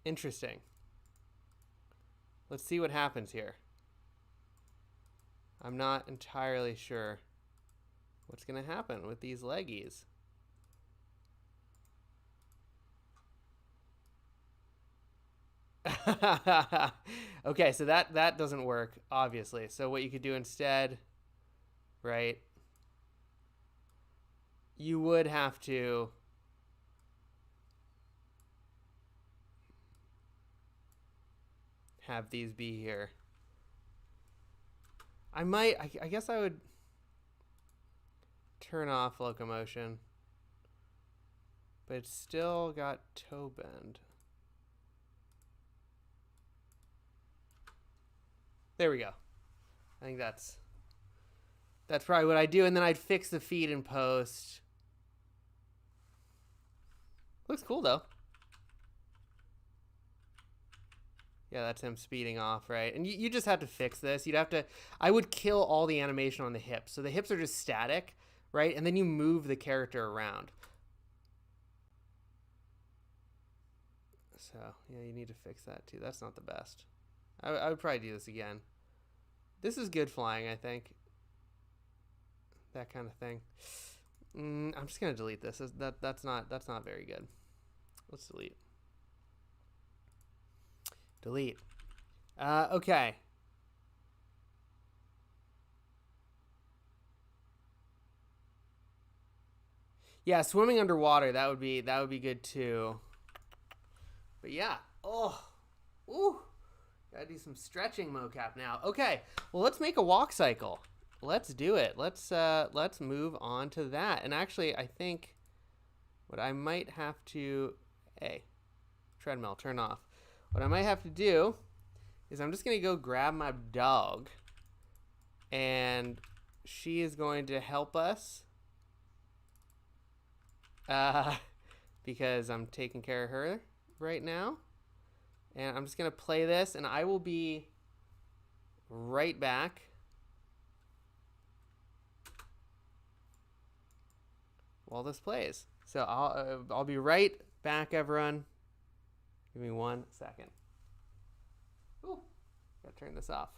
Interesting. Let's see what happens here. I'm not entirely sure what's going to happen with these leggies. Okay, so that doesn't work, obviously. So what you could do instead, right? You would have to have these be here. I guess I would turn off locomotion, but it's still got toe bend. There we go. I think that's probably what I do, and then I'd fix the feed in post. Looks cool though. Yeah, that's him speeding off, right? And you just have to fix this. I would kill all the animation on the hips. So the hips are just static, right? And then you move the character around. So, yeah, you need to fix that too. That's not the best. I would probably do this again. This is good flying, I think. That kind of thing. I'm just gonna delete this. That's not very good. Let's delete. Delete. Okay. Yeah, swimming underwater, that would be good too. But yeah. Oh. Ooh. Gotta do some stretching mocap now. Okay. Well, let's make a walk cycle. Let's do it. Let's move on to that. And actually, I think what I might have to, hey, treadmill, turn off. What I might have to do is I'm just gonna go grab my dog, and she is going to help us because I'm taking care of her right now. And I'm just gonna play this, and I will be right back. While this plays. So I'll be right back, everyone. Give me 1 second. Ooh, gotta turn this off.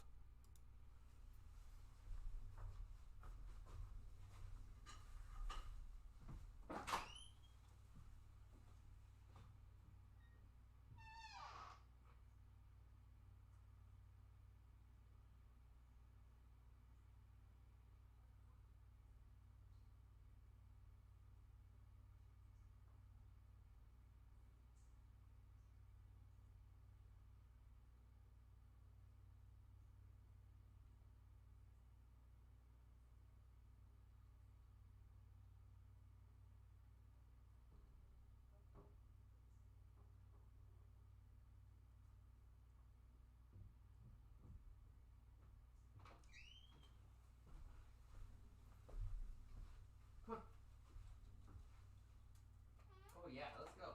Oh yeah, let's go.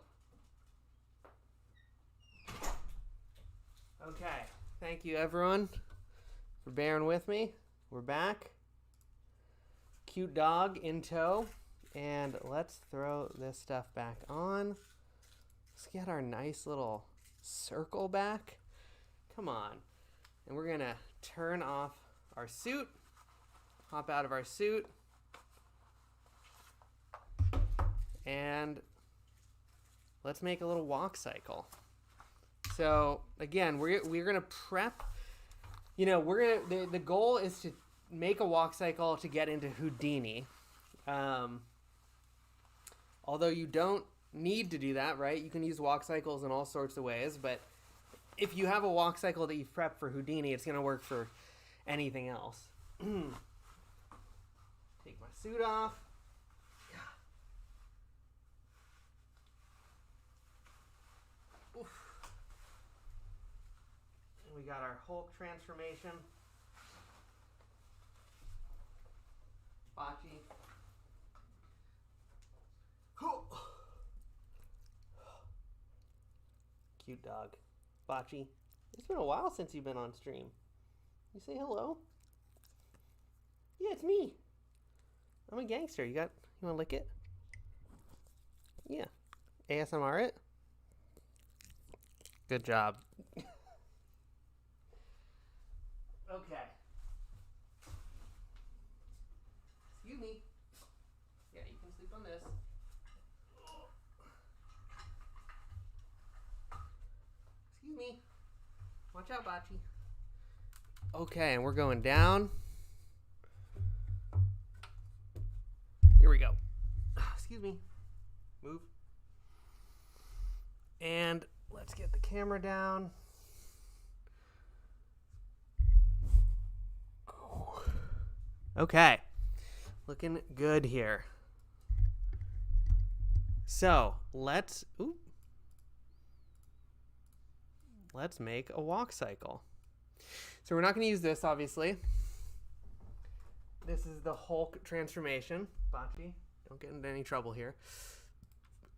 Okay, thank you everyone for bearing with me. We're back. Cute dog in tow. And let's throw this stuff back on. Let's get our nice little circle back. Come on. And we're gonna turn off our suit. Hop out of our suit. And let's make a little walk cycle. So again, we're gonna prep. You know, the goal is to make a walk cycle to get into Houdini. Although you don't need to do that, right? You can use walk cycles in all sorts of ways, but if you have a walk cycle that you've prepped for Houdini, it's gonna work for anything else. Take my suit off. We got our Hulk transformation. Bocce. Cute dog. Bocce. It's been a while since you've been on stream. You say hello? Yeah, it's me. I'm a gangster. You wanna lick it? Yeah. ASMR it? Good job. Okay. Excuse me. Yeah, you can sleep on this. Excuse me. Watch out, Bocce. Okay, and we're going down. Here we go. Excuse me. Move. And let's get the camera down. Okay, looking good here. So let's make a walk cycle. So we're not going to use this, obviously. This is the Hulk transformation. Bocce, don't get into any trouble here.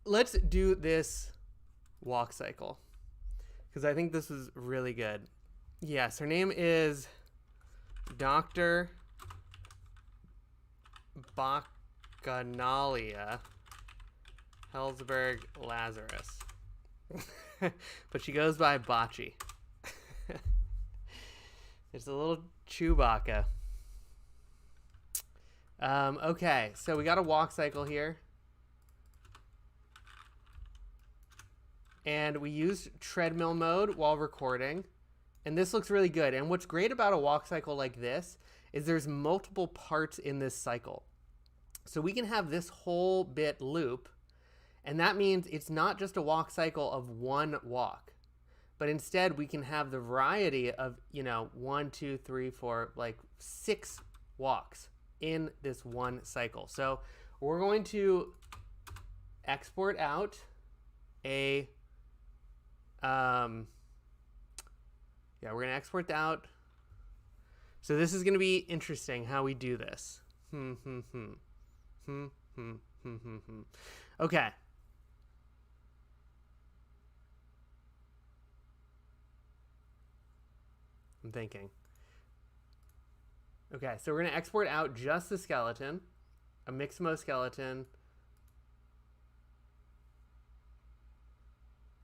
Let's do this walk cycle because I think this is really good. Yes, her name is Dr. Ganalia Hellsberg Lazarus. But she goes by Bocce. It's a little Chewbacca. Okay, so we got a walk cycle here. And we used treadmill mode while recording. And this looks really good. And what's great about a walk cycle like this is there's multiple parts in this cycle. So we can have this whole bit loop. And that means it's not just a walk cycle of one walk. But instead we can have the variety of, 1, 2, 3, 4, like 6 walks in this one cycle. So we're going to export out a we're going to export out. So this is going to be interesting how we do this. Okay. I'm thinking. Okay, so we're going to export out just the skeleton, a Mixamo skeleton.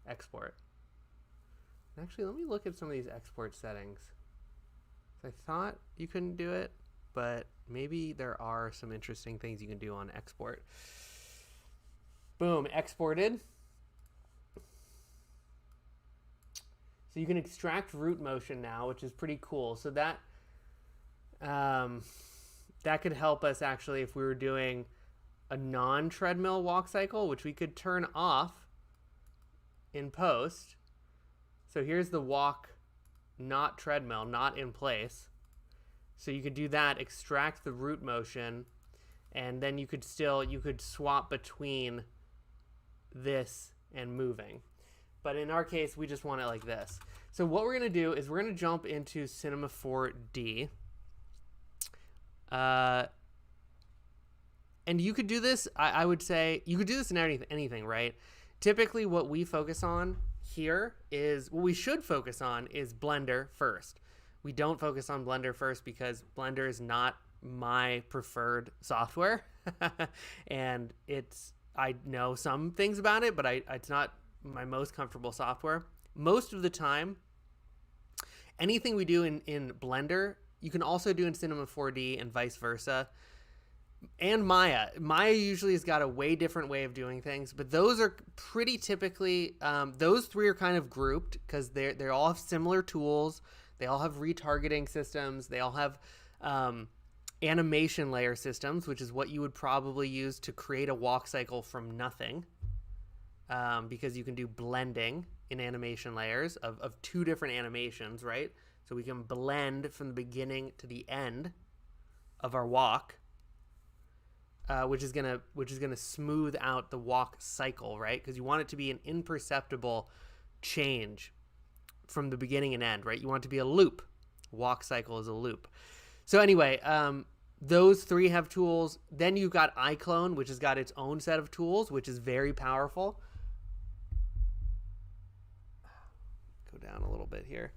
Export. Actually, let me look at some of these export settings. I thought you couldn't do it, but maybe there are some interesting things you can do on export. Boom, exported. So you can extract root motion now, which is pretty cool. So that that could help us actually if we were doing a non-treadmill walk cycle, which we could turn off in post. So here's the walk, not treadmill, not in place. So you could do that, extract the root motion, and then you could swap between this and moving. But in our case, we just want it like this. So what we're going to do is we're going to jump into Cinema 4D. And you could do this, I would say, you could do this in anything, right? Typically what we focus on here is, what we should focus on is Blender first. We don't focus on Blender first because Blender is not my preferred software. And I know some things about it, but it's not my most comfortable software. Most of the time, anything we do in Blender, you can also do in Cinema 4D and vice versa. And Maya. Maya usually has got a way different way of doing things, but those are pretty typically, those three are kind of grouped because they all have similar tools. They all have retargeting systems. They all have animation layer systems, which is what you would probably use to create a walk cycle from nothing, because you can do blending in animation layers of two different animations, right? So we can blend from the beginning to the end of our walk. Which is gonna smooth out the walk cycle, right? Because you want it to be an imperceptible change from the beginning and end, right? You want it to be a loop. Walk cycle is a loop. So anyway, those three have tools. Then you've got iClone, which has got its own set of tools, which is very powerful. Go down a little bit here.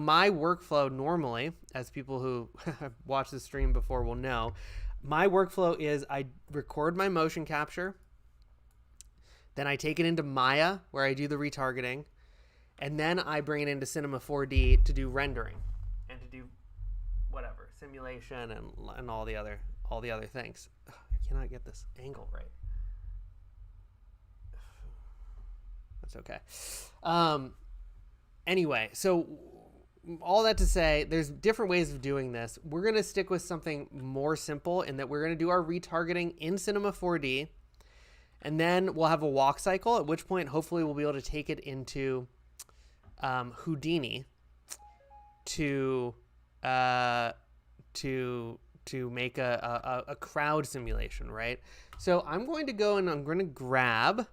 My workflow normally, as people who have watched the stream before will know, my workflow is I record my motion capture, then I take it into Maya where I do the retargeting, and then I bring it into Cinema 4D to do rendering and to do whatever, simulation and all the other things. Ugh, I cannot get this angle right. That's okay. Anyway, so all that to say, there's different ways of doing this. We're going to stick with something more simple in that we're going to do our retargeting in Cinema 4D, and then we'll have a walk cycle, at which point hopefully we'll be able to take it into Houdini to make a crowd simulation, right? So I'm going to go and I'm going to grab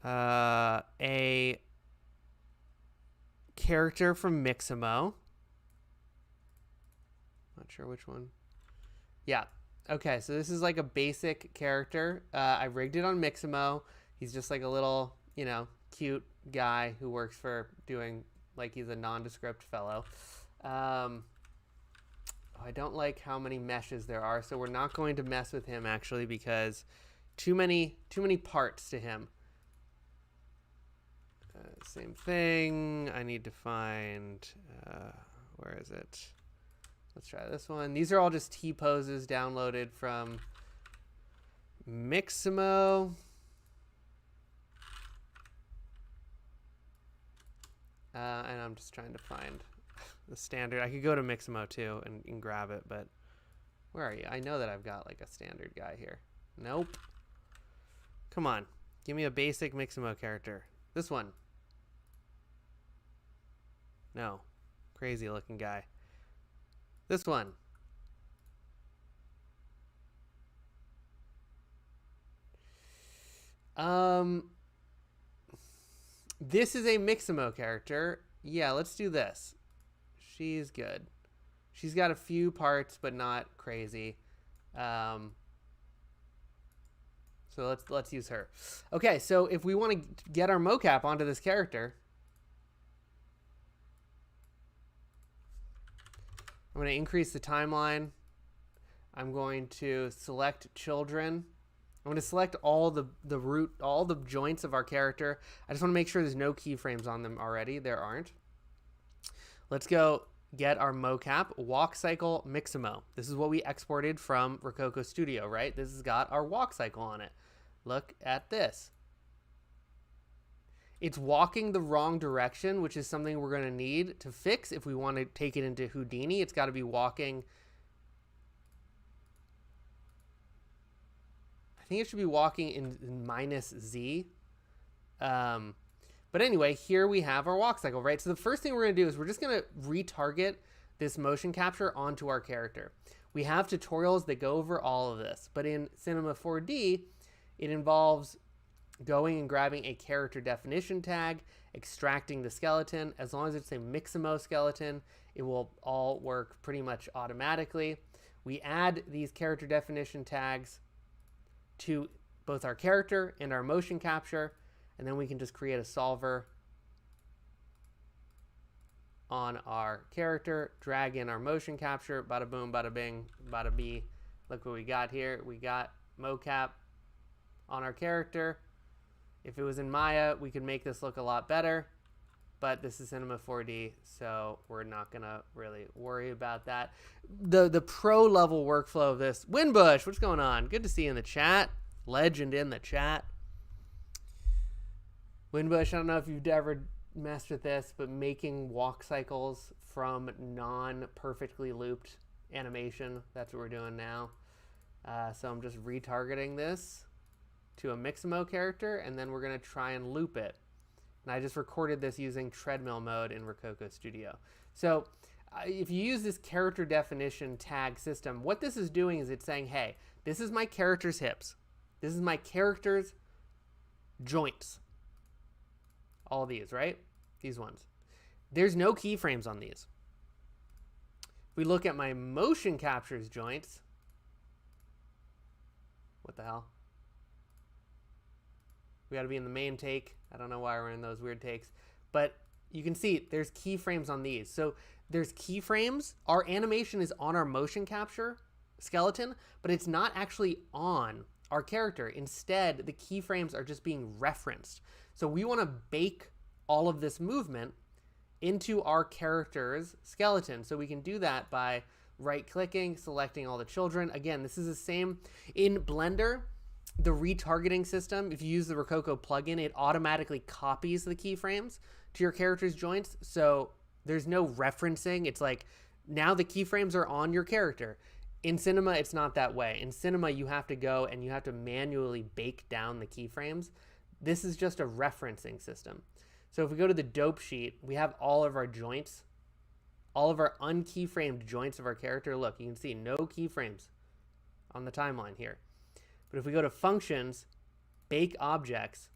a character from Mixamo. Not sure which one. Yeah. Okay, so this is like a basic character. I rigged it on Mixamo. He's just like a little, cute guy who works for doing, like he's a nondescript fellow. I don't like how many meshes there are, so we're not going to mess with him actually because too many parts to him. Same thing. I need to find, where is it? Let's try this one. These are all just T-poses downloaded from Mixamo. And I'm just trying to find the standard. I could go to Mixamo too and grab it, but where are you? I know that I've got like a standard guy here. Nope. Come on. Give me a basic Mixamo character. This one. No. Crazy looking guy. This one. This is a Mixamo character. Yeah, let's do this. She's good. She's got a few parts, but not crazy. So let's use her. Okay, so if we want to get our mocap onto this character, I'm going to increase the timeline. I'm going to select children. I'm going to select all the joints of our character. I just want to make sure there's no keyframes on them already. There aren't. Let's go get our mocap, walk cycle Mixamo. This is what we exported from Rokoko Studio, right? This has got our walk cycle on it. Look at this. It's walking the wrong direction, which is something we're going to need to fix if we want to take it into Houdini. It's got to be walking. I think it should be walking in -Z. But anyway, here we have our walk cycle, right? So the first thing we're going to do is we're just going to retarget this motion capture onto our character. We have tutorials that go over all of this, but in Cinema 4D, it involves going and grabbing a character definition tag, extracting the skeleton. As long as it's a Mixamo skeleton, it will all work pretty much automatically. We add these character definition tags to both our character and our motion capture, and then we can just create a solver on our character, drag in our motion capture, bada boom, bada bing, bada bee. Look what we got here. We got mocap on our character. If it was in Maya, we could make this look a lot better, but this is Cinema 4D, so we're not gonna really worry about that. The pro level workflow of this. Winbush, what's going on? Good to see you in the chat. Legend in the chat. Winbush, I don't know if you've ever messed with this, but making walk cycles from non-perfectly looped animation, that's what we're doing now. So I'm just retargeting this to a Mixamo character, and then we're going to try and loop it. And I just recorded this using treadmill mode in Rokoko Studio. So if you use this character definition tag system, what this is doing is it's saying, hey, this is my character's hips. This is my character's joints. All these, right? These ones. There's no keyframes on these. If we look at my motion captures joints, what the hell? We got to be in the main take. I don't know why we're in those weird takes, but you can see there's keyframes on these. So there's keyframes. Our animation is on our motion capture skeleton, but it's not actually on our character. Instead, the keyframes are just being referenced. So we want to bake all of this movement into our character's skeleton. So we can do that by right-clicking, selecting all the children. Again, this is the same in Blender. The retargeting system, if you use the Rokoko plugin, it automatically copies the keyframes to your character's joints. So there's no referencing. It's like now the keyframes are on your character. In Cinema, it's not that way. In Cinema, you have to go and you have to manually bake down the keyframes. This is just a referencing system. So if we go to the dope sheet, we have all of our joints, all of our unkeyframed joints of our character. Look, you can see no keyframes on the timeline here. But if we go to functions, bake objects,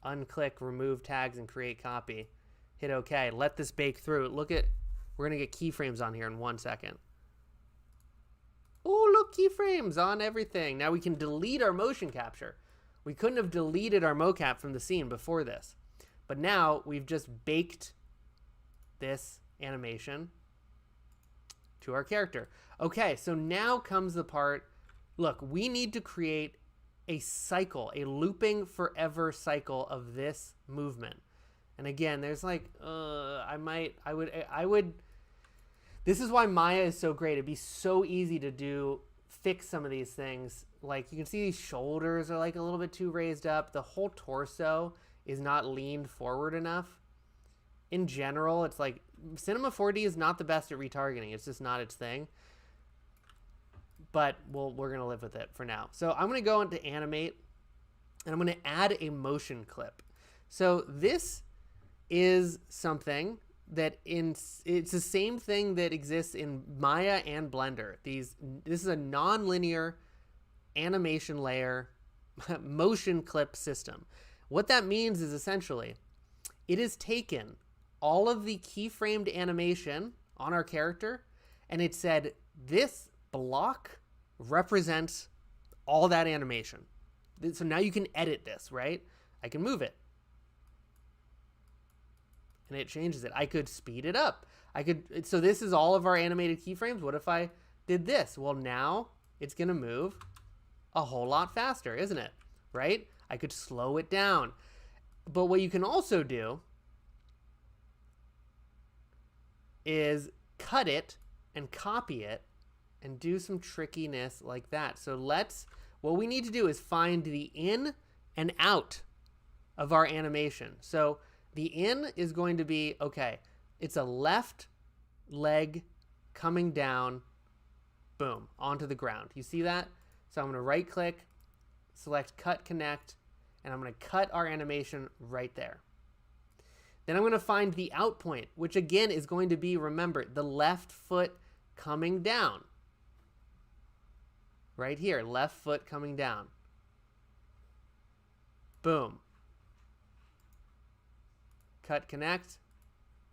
unclick, remove tags, and create copy, hit OK, let this bake through. Look at, we're going to get keyframes on here in 1 second. Oh, look, keyframes on everything. Now we can delete our motion capture. We couldn't have deleted our mocap from the scene before this. But now we've just baked this animation to our character. Okay, so now comes the part. Look, we need to create a cycle, a looping forever cycle of this movement. And again, there's like, I would, this is why Maya is so great. It'd be so easy to fix some of these things. Like you can see these shoulders are like a little bit too raised up. The whole torso is not leaned forward enough. In general, it's like Cinema 4D is not the best at retargeting. It's just not its thing. But we're going to live with it for now. So I'm going to go into animate and I'm going to add a motion clip. So this is something that it's the same thing that exists in Maya and Blender. This is a non-linear animation layer motion clip system. What that means is essentially it has taken all of the keyframed animation on our character and it said this block represents all that animation. So now you can edit this, right? I can move it. And it changes it. I could speed it up. So this is all of our animated keyframes. What if I did this? Well, now it's going to move a whole lot faster, isn't it? Right? I could slow it down. But what you can also do is cut it and copy it and do some trickiness like that. So what we need to do is find the in and out of our animation. So the in is going to be, okay, it's a left leg coming down, boom, onto the ground. You see that? So I'm going to right click, select cut connect, and I'm going to cut our animation right there. Then I'm going to find the out point, which again is going to be, remember, the left foot coming down. Right here, left foot coming down. Boom. Cut connect,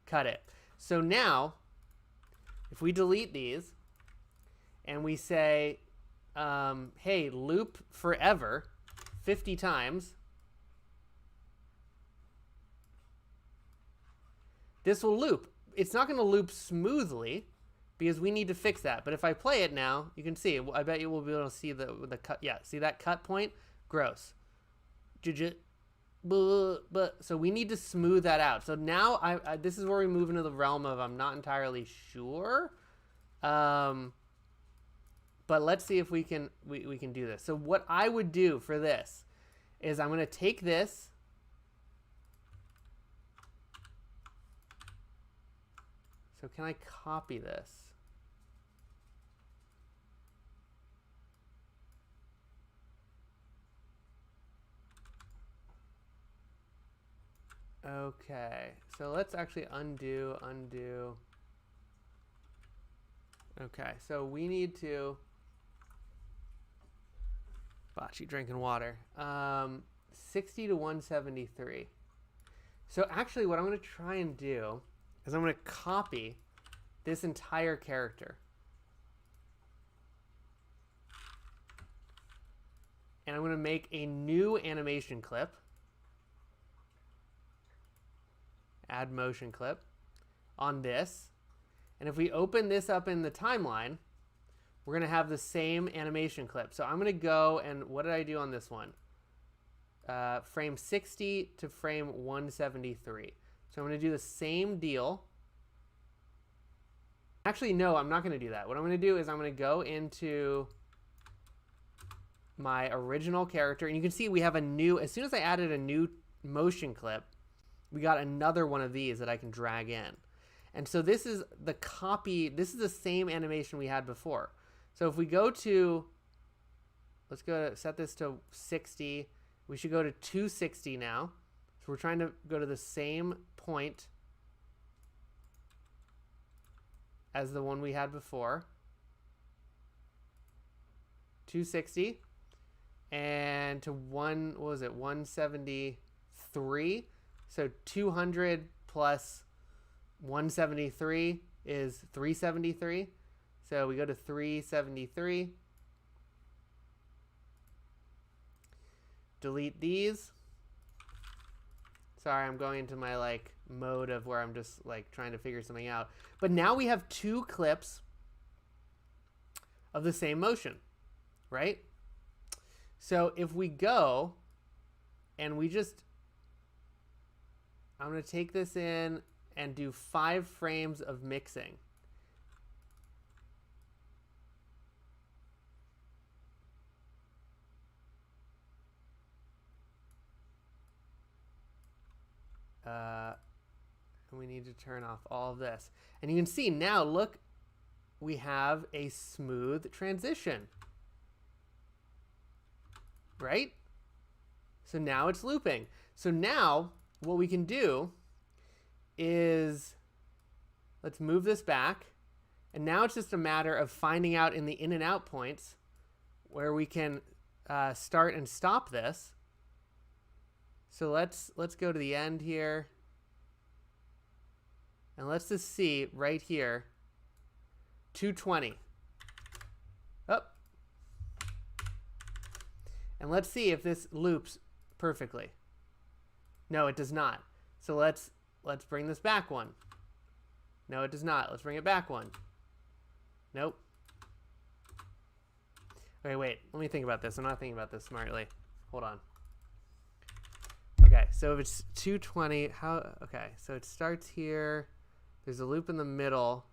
cut it. So now, if we delete these and we say, hey, loop forever 50 times, this will loop. It's not going to loop smoothly because we need to fix that. But if I play it now, you can see, I bet you will be able to see the cut. Yeah, see that cut point? Gross. So we need to smooth that out. So now this is where we move into the realm of I'm not entirely sure. But let's see if we can do this. So what I would do for this is I'm going to take this. So can I copy this? Okay, so let's actually undo. Okay, so we need to, Bocce drinking water, 60 to 173. So actually what I'm going to try and do is I'm going to copy this entire character. And I'm going to make a new animation clip. Add motion clip on this. And if we open this up in the timeline, we're going to have the same animation clip. So I'm going to go and what did I do on this one? Frame 60 to frame 173. So I'm going to do the same deal. Actually, no, I'm not going to do that. What I'm going to do is I'm going to go into my original character. And you can see we have a new, as soon as I added a new motion clip, we got another one of these that I can drag in. And so this is the copy. This is the same animation we had before. So if we go to, let's go to set this to 60. We should go to 260 now. So we're trying to go to the same point as the one we had before. 260 and to what was it? 173. So 200 plus 173 is 373. So we go to 373. Delete these. Sorry, I'm going into my mode of where I'm just trying to figure something out. But now we have two clips of the same motion, right? So if we go and we just, I'm going to take this in and do 5 frames of mixing. And we need to turn off all of this. And you can see now, look, we have a smooth transition, right? So now it's looping. So now what we can do is, let's move this back. And now it's just a matter of finding out in the in and out points where we can start and stop this. So let's go to the end here. And let's just see right here, 220. Oh. And let's see if this loops perfectly. No, it does not. So let's bring this back one. No, it does not. Let's bring it back one. Nope. Okay, wait. Let me think about this. I'm not thinking about this smartly. Hold on. Okay, so if it's 220, how? Okay, so it starts here. There's a loop in the middle.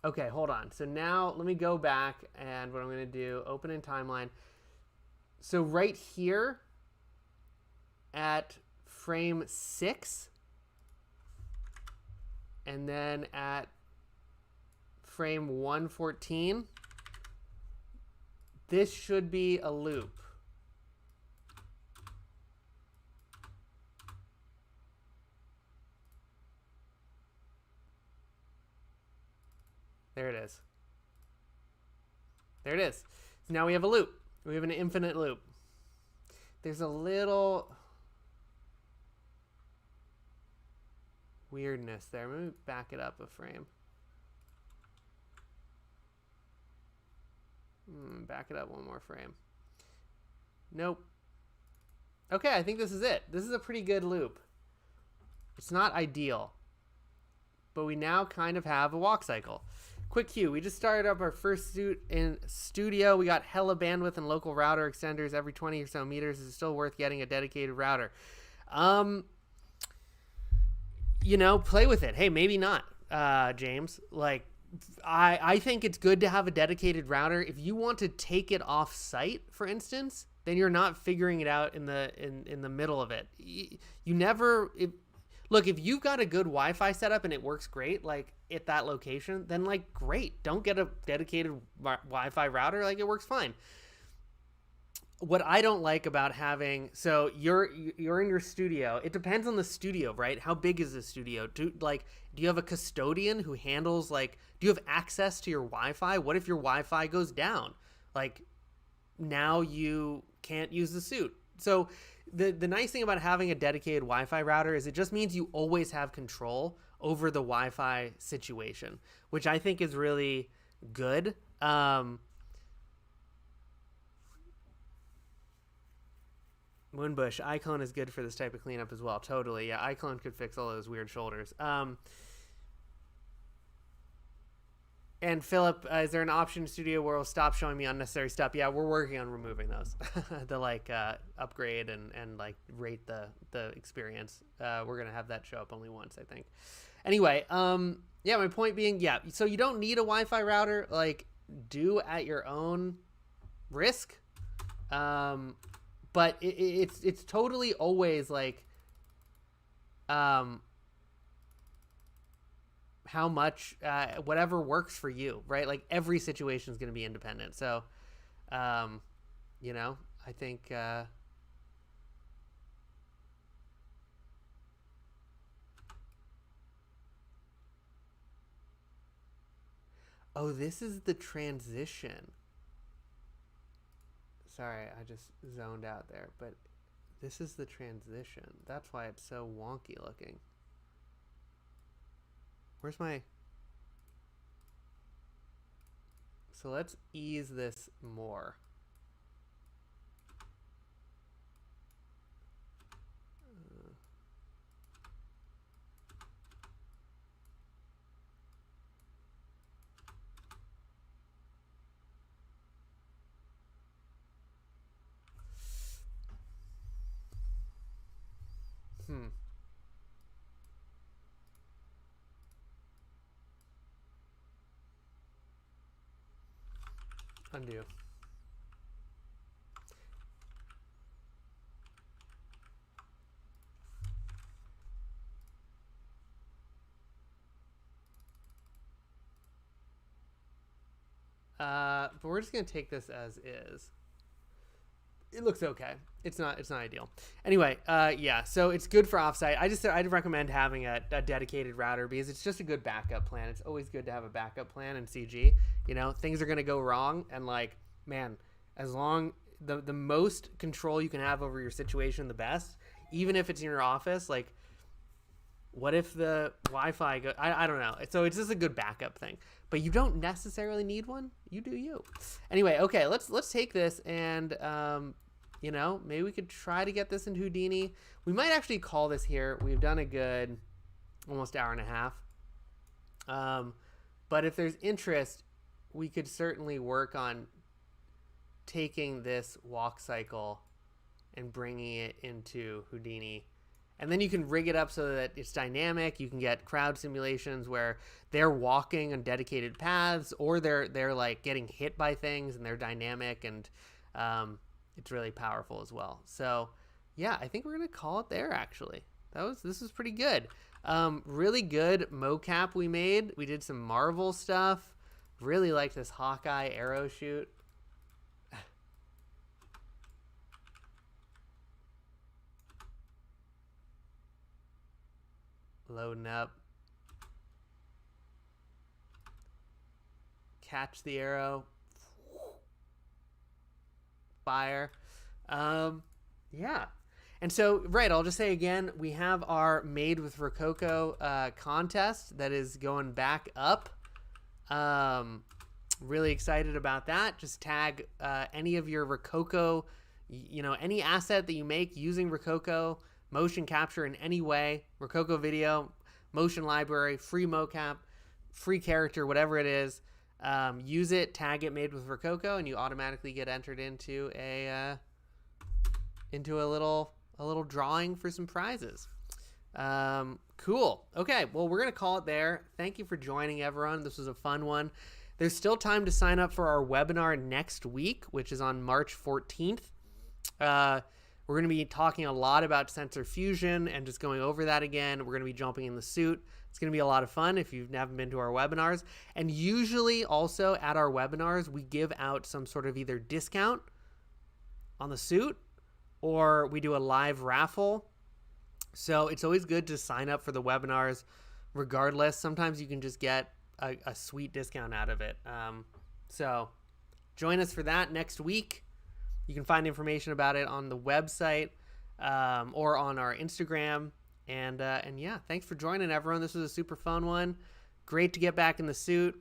Okay, hold on. So now let me go back, and what I'm going to do, open in timeline. So right here at frame 6, and then at frame 114, this should be a loop. There it is. There it is. So now we have a loop. We have an infinite loop. There's a little weirdness there. Let me back it up a frame. Back it up one more frame. Nope. Okay, I think this is it. This is a pretty good loop. It's not ideal, but we now kind of have a walk cycle. Quick cue, we just started up our first suit in studio. We got hella bandwidth and local router extenders every 20 or so meters. Is it still worth getting a dedicated router? You know, play with it. Hey, maybe not, James. Like, I think it's good to have a dedicated router. If you want to take it off site, for instance, then you're not figuring it out in the middle of it. You never... Look, if you've got a good Wi-Fi setup and it works great, like at that location, then like great. Don't get a dedicated Wi-Fi router. Like it works fine. What I don't like about having, so you're in your studio. It depends on the studio, right? How big is the studio? Do you have a custodian who handles do you have access to your Wi-Fi? What if your Wi-Fi goes down? Like now you can't use the suit. So the nice thing about having a dedicated Wi-Fi router is it just means you always have control over the Wi-Fi situation, which I think is really good. Moonbush, iClone is good for this type of cleanup as well. Totally. Yeah, iClone could fix all those weird shoulders. And Philip, is there an option in Studio where it'll stop showing me unnecessary stuff? Yeah, we're working on removing those. The upgrade and rate the experience. We're gonna have that show up only once, I think. Anyway, yeah, my point being, yeah, so you don't need a Wi-Fi router. Like, do at your own risk. But it's totally always how much, whatever works for you, right? Like every situation is going to be independent. So, you know, I think, oh, this is the transition. Sorry, I just zoned out there, but this is the transition. That's why it's so wonky looking. Where's my... So let's ease this more. Undo. But we're just gonna take this as is. It looks okay. It's not ideal. Anyway, yeah. So it's good for offsite. I'd recommend having a dedicated router because it's just a good backup plan. It's always good to have a backup plan in CG. You know, things are gonna go wrong, and like, man, as long the most control you can have over your situation, the best. Even if it's in your office, like, what if the Wi-Fi goes? I don't know. So it's just a good backup thing. But you don't necessarily need one. You do you. Anyway, okay, let's take this and you know, maybe we could try to get this in Houdini. We might actually call this here. We've done a good almost hour and a half. But if there's interest, we could certainly work on taking this walk cycle and bringing it into Houdini. And then you can rig it up so that it's dynamic. You can get crowd simulations where they're walking on dedicated paths, or they're like getting hit by things and they're dynamic, and it's really powerful as well. So yeah, I think we're gonna call it there. Actually, this was pretty good. Really good mocap we made. We did some Marvel stuff. Really like this Hawkeye arrow shoot. Loading up. Catch the arrow. Fire. Yeah. And so, right, I'll just say again, we have our Made with Rokoko contest that is going back up. Really excited about that. Just tag any of your Rokoko, you know, any asset that you make using Rokoko, motion capture in any way, Rokoko video, motion library, free mocap, free character, whatever it is. Use it, tag it Made with Rokoko, and you automatically get entered into a little drawing for some prizes. Cool. Okay, well, we're gonna call it there. Thank you for joining, everyone. This was a fun one. There's still time to sign up for our webinar next week, which is on March 14th. We're going to be talking a lot about sensor fusion and just going over that again. We're going to be jumping in the suit. It's going to be a lot of fun if you haven't been to our webinars. And usually also at our webinars, we give out some sort of either discount on the suit, or we do a live raffle. So it's always good to sign up for the webinars regardless. Sometimes you can just get a sweet discount out of it. So join us for that next week. You can find information about it on the website or on our Instagram. And yeah, thanks for joining, everyone. This was a super fun one. Great to get back in the suit.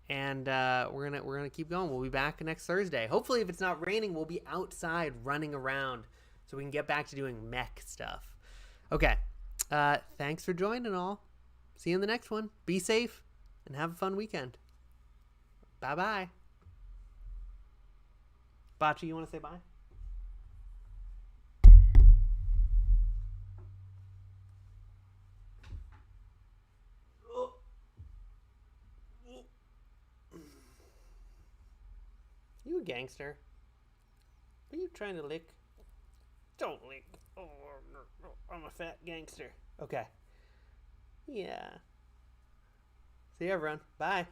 And we're gonna keep going. We'll be back next Thursday. Hopefully, if it's not raining, we'll be outside running around so we can get back to doing mech stuff. Okay. Thanks for joining, all. See you in the next one. Be safe and have a fun weekend. Bye-bye. Bachi, you want to say bye? You a gangster? Are you trying to lick? Don't lick. Oh, I'm a fat gangster. Okay. Yeah. See you, everyone. Bye.